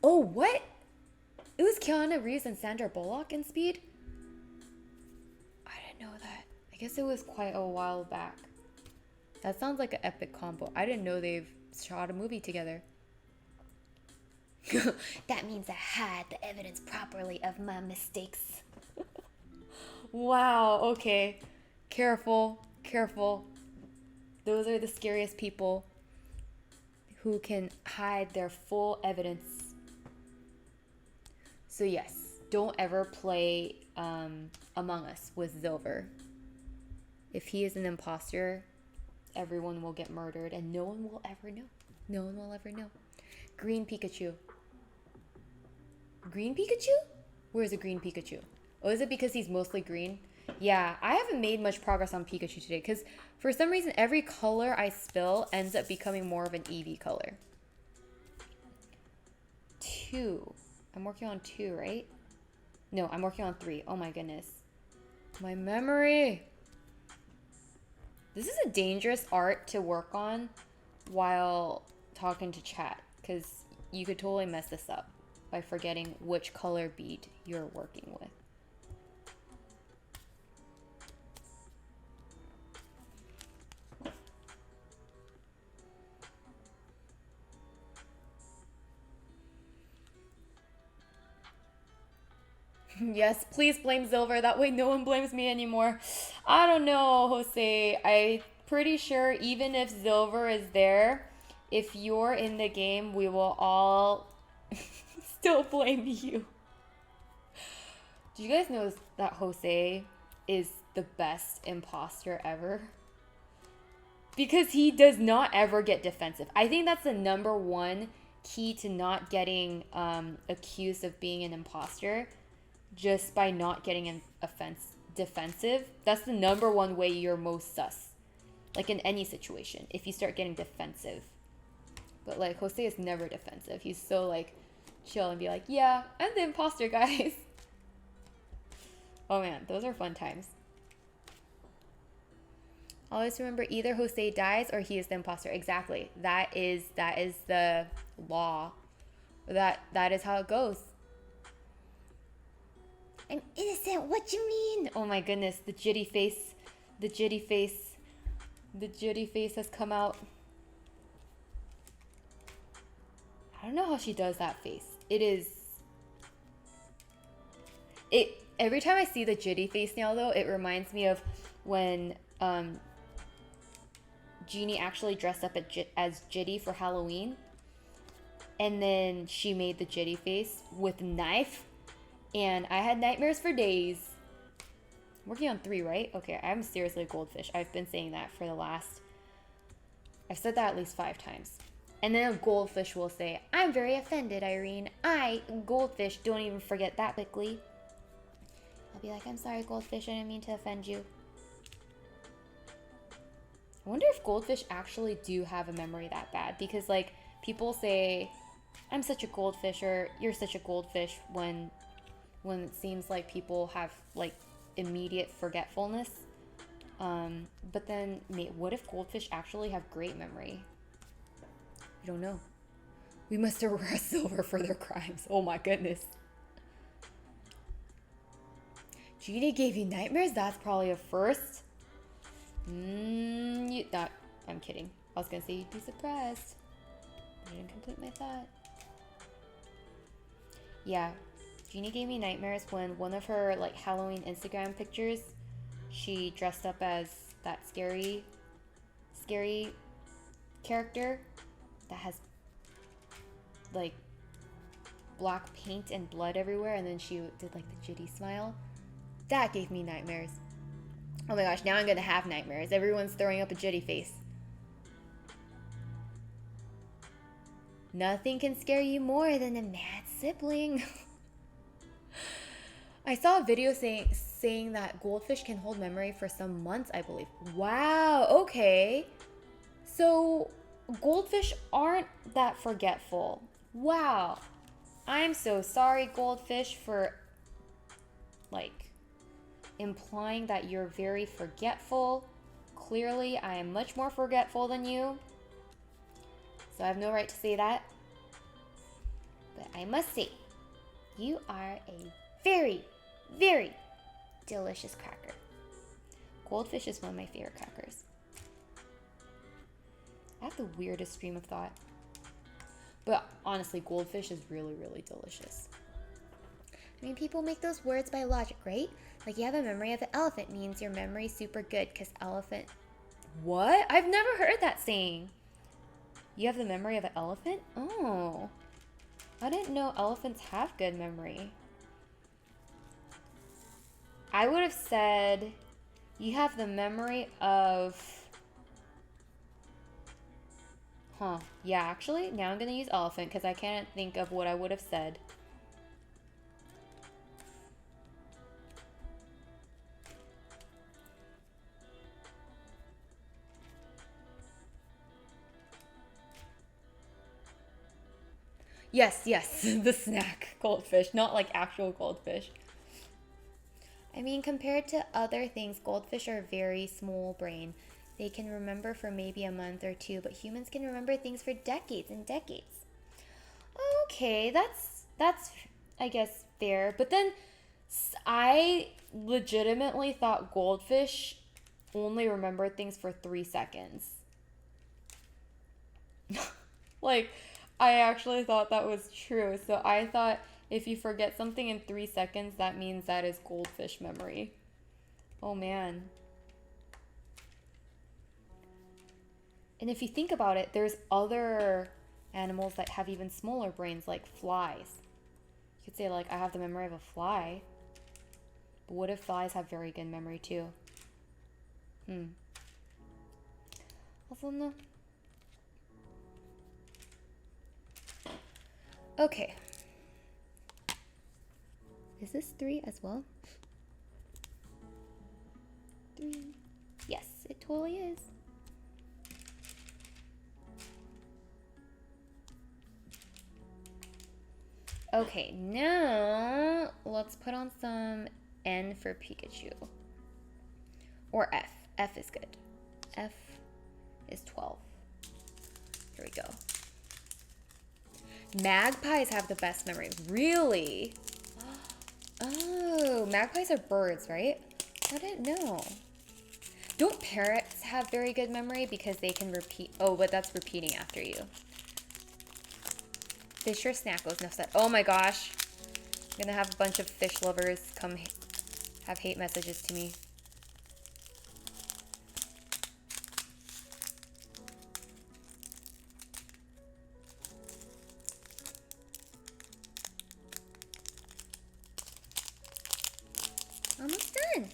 Oh, what? It was Keanu Reeves and Sandra Bullock in Speed? I didn't know that. I guess it was quite a while back. That sounds like an epic combo. I didn't know they've shot a movie together. That means I had the evidence properly of my mistakes. Wow, okay. Careful, careful. Those are the scariest people who can hide their full evidence. So yes, don't ever play Among Us with Silver. If he is an imposter, everyone will get murdered and no one will ever know. No one will ever know. Green Pikachu. Green Pikachu? Where's a green Pikachu? Oh, is it because he's mostly green? Yeah, I haven't made much progress on Pikachu today because for some reason every color I spill ends up becoming more of an Eevee color. 2. I'm working on 2, right? No, I'm working on 3. Oh my goodness. My memory. This is a dangerous art to work on while talking to chat because you could totally mess this up by forgetting which color bead you're working with. Yes, please blame Silver. That way no one blames me anymore. I don't know, Jose. I'm pretty sure even if Silver is there, if you're in the game, we will all still blame you. Do you guys know that Jose is the best imposter ever? Because he does not ever get defensive. I think that's the #1 key to not getting accused of being an imposter. Just by not getting defensive. That's the #1 way you're most sus. Like in any situation. If you start getting defensive. But like Jose is never defensive. He's so like chill and be like, yeah, I'm the imposter, guys. Oh man, those are fun times. Always remember either Jose dies or he is the imposter. Exactly. That is the law. That is how it goes. I'm innocent, what you mean? Oh my goodness, the jitty face. The jitty face. The jitty face has come out. I don't know how she does that face. Every time I see the jitty face now though, it reminds me of when Jeannie actually dressed up as Jitty for Halloween. And then she made the jitty face with a knife. And I had nightmares for days. I'm working on 3, right? Okay, I'm seriously a goldfish. I've been saying that for I've said that at least 5 times. And then a goldfish will say, I'm very offended, Irene. Goldfish, don't even forget that quickly. I'll be like, I'm sorry, goldfish, I didn't mean to offend you. I wonder if goldfish actually do have a memory that bad. Because, like, people say, I'm such a goldfish, or you're such a goldfish, when it seems like people have, like, immediate forgetfulness. But then, what if goldfish actually have great memory? I don't know. We must arrest Silver for their crimes. Oh my goodness. Jeannie gave you nightmares? That's probably a first. I'm kidding. I was gonna say you'd be surprised. I didn't complete my thought. Yeah. Jeannie gave me nightmares when one of her like Halloween Instagram pictures, she dressed up as that scary character that has like black paint and blood everywhere, and then she did like the jitty smile. That gave me nightmares. Oh my gosh, now I'm gonna have nightmares. Everyone's throwing up a jitty face. Nothing can scare you more than a mad sibling. I saw a video saying that goldfish can hold memory for some months, I believe. Wow, okay. So goldfish aren't that forgetful. Wow. I'm so sorry, goldfish, for like implying that you're very forgetful. Clearly, I am much more forgetful than you. So I have no right to say that. But I must say, you are a very, very delicious cracker. Goldfish is one of my favorite crackers. I have the weirdest stream of thought. But honestly, goldfish is really, really delicious. I mean, people make those words by logic, right? Like, you have a memory of an elephant means your memory's super good because elephant... What? I've never heard that saying. You have the memory of an elephant? Oh. I didn't know elephants have good memory. I would have said you have the memory of... Huh. Yeah, actually, now I'm going to use elephant because I can't think of what I would have said. Yes, the snack goldfish, not like actual goldfish. I mean, compared to other things, goldfish are very small brain. They can remember for maybe a month or 2, but humans can remember things for decades and decades. Okay, that's I guess fair. But then I legitimately thought goldfish only remembered things for 3 seconds. Like, I actually thought that was true. So I thought if you forget something in 3 seconds, that means that is goldfish memory. Oh man. And if you think about it, there's other animals that have even smaller brains, like flies. You could say, like, I have the memory of a fly. But what if flies have very good memory too? Also, no. Okay. Is this 3 as well? 3. Yes, it totally is. Okay, now let's put on some N for Pikachu. Or F. F is good. F is 12. Here we go. Magpies have the best memory. Really? Oh, magpies are birds, right? I didn't know. Don't parrots have very good memory because they can repeat? Oh, but that's repeating after you. Fisher Snackles, enough said. Oh my gosh. I'm gonna have a bunch of fish lovers come have hate messages to me. Almost done.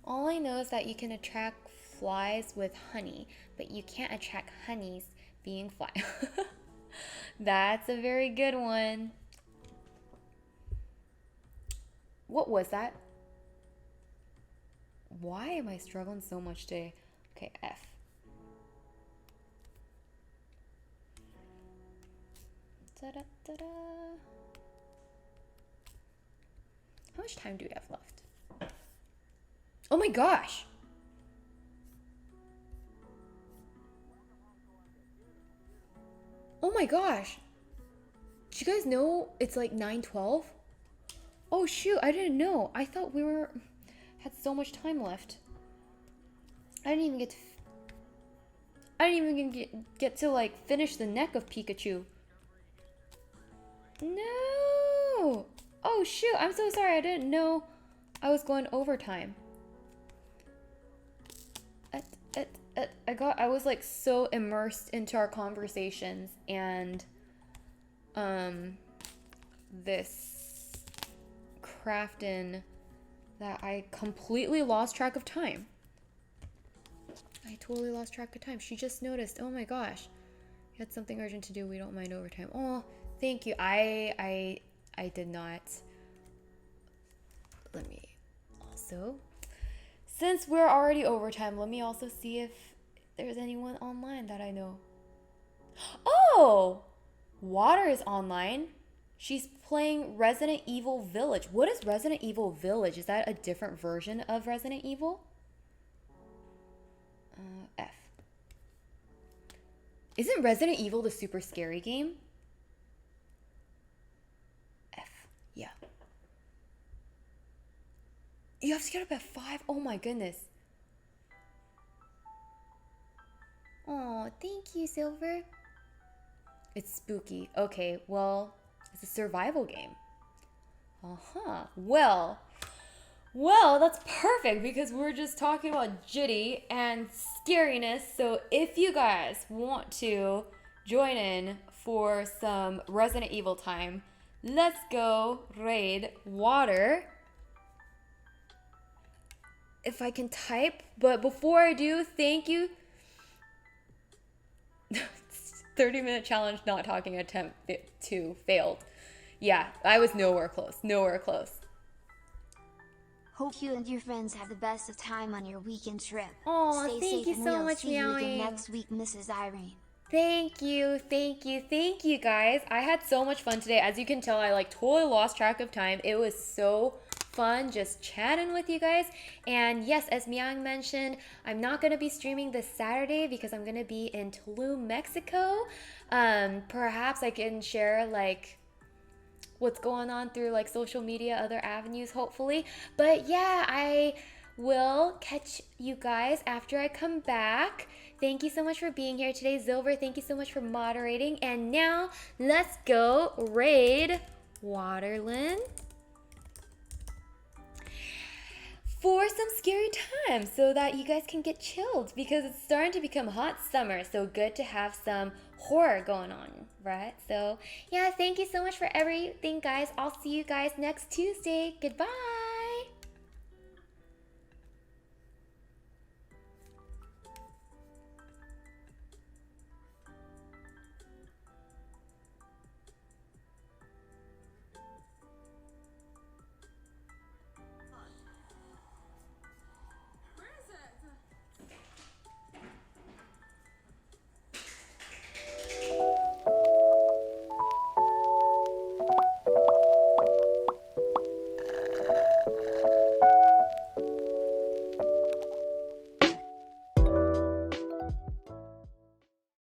All I know is that you can attract flies with honey, but you can't attract honeys being fly. That's a very good one. What was that? Why am I struggling so much today? Okay, F. Ta-da-ta-da. How much time do we have left? Oh my gosh! Oh my gosh! Did you guys know it's like 9:12? Oh shoot, I didn't know. I thought we had so much time left. I didn't even get to like finish the neck of Pikachu. No! Oh shoot, I'm so sorry. I didn't know I was going overtime. I was like so immersed into our conversations and this craftin that I completely lost track of time. I totally lost track of time. She just noticed. Oh my gosh. You had something urgent to do. We don't mind overtime. Oh, thank you. I did not. Let me also, since we're already overtime, let me also see if there's anyone online that I know. Oh! Water is online. She's playing Resident Evil Village. What is Resident Evil Village? Is that a different version of Resident Evil? F. Isn't Resident Evil the super scary game? F. Yeah. You have to get up at 5? Oh my goodness. Oh, thank you, Silver. It's spooky. Okay, well, it's a survival game. Uh-huh. Well, that's perfect because we're just talking about jitty and scariness. So if you guys want to join in for some Resident Evil time, let's go raid water. If I can type, but before I do, thank you. 30-minute challenge not talking attempt 2 failed. Yeah, I was nowhere close. Nowhere close. Hope you and your friends have the best of time on your weekend trip. Oh, Stay thank safe you and so we'll much, see you again Meowing. next week, Mrs. Irene. Thank you, guys. I had so much fun today. As you can tell, I like totally lost track of time. It was so fun just chatting with you guys. And yes, as Meowing mentioned, I'm not going to be streaming this Saturday because I'm going to be in Tulum, Mexico. Perhaps I can share like what's going on through like social media, other avenues, hopefully. But yeah, I will catch you guys after I come back. Thank you so much for being here today, Zilver. Thank you so much for moderating. And now let's go raid Waterland for some scary time so that you guys can get chilled because it's starting to become hot summer. So good to have some horror going on, right? So yeah, thank you so much for everything, guys. I'll see you guys next Tuesday. Goodbye.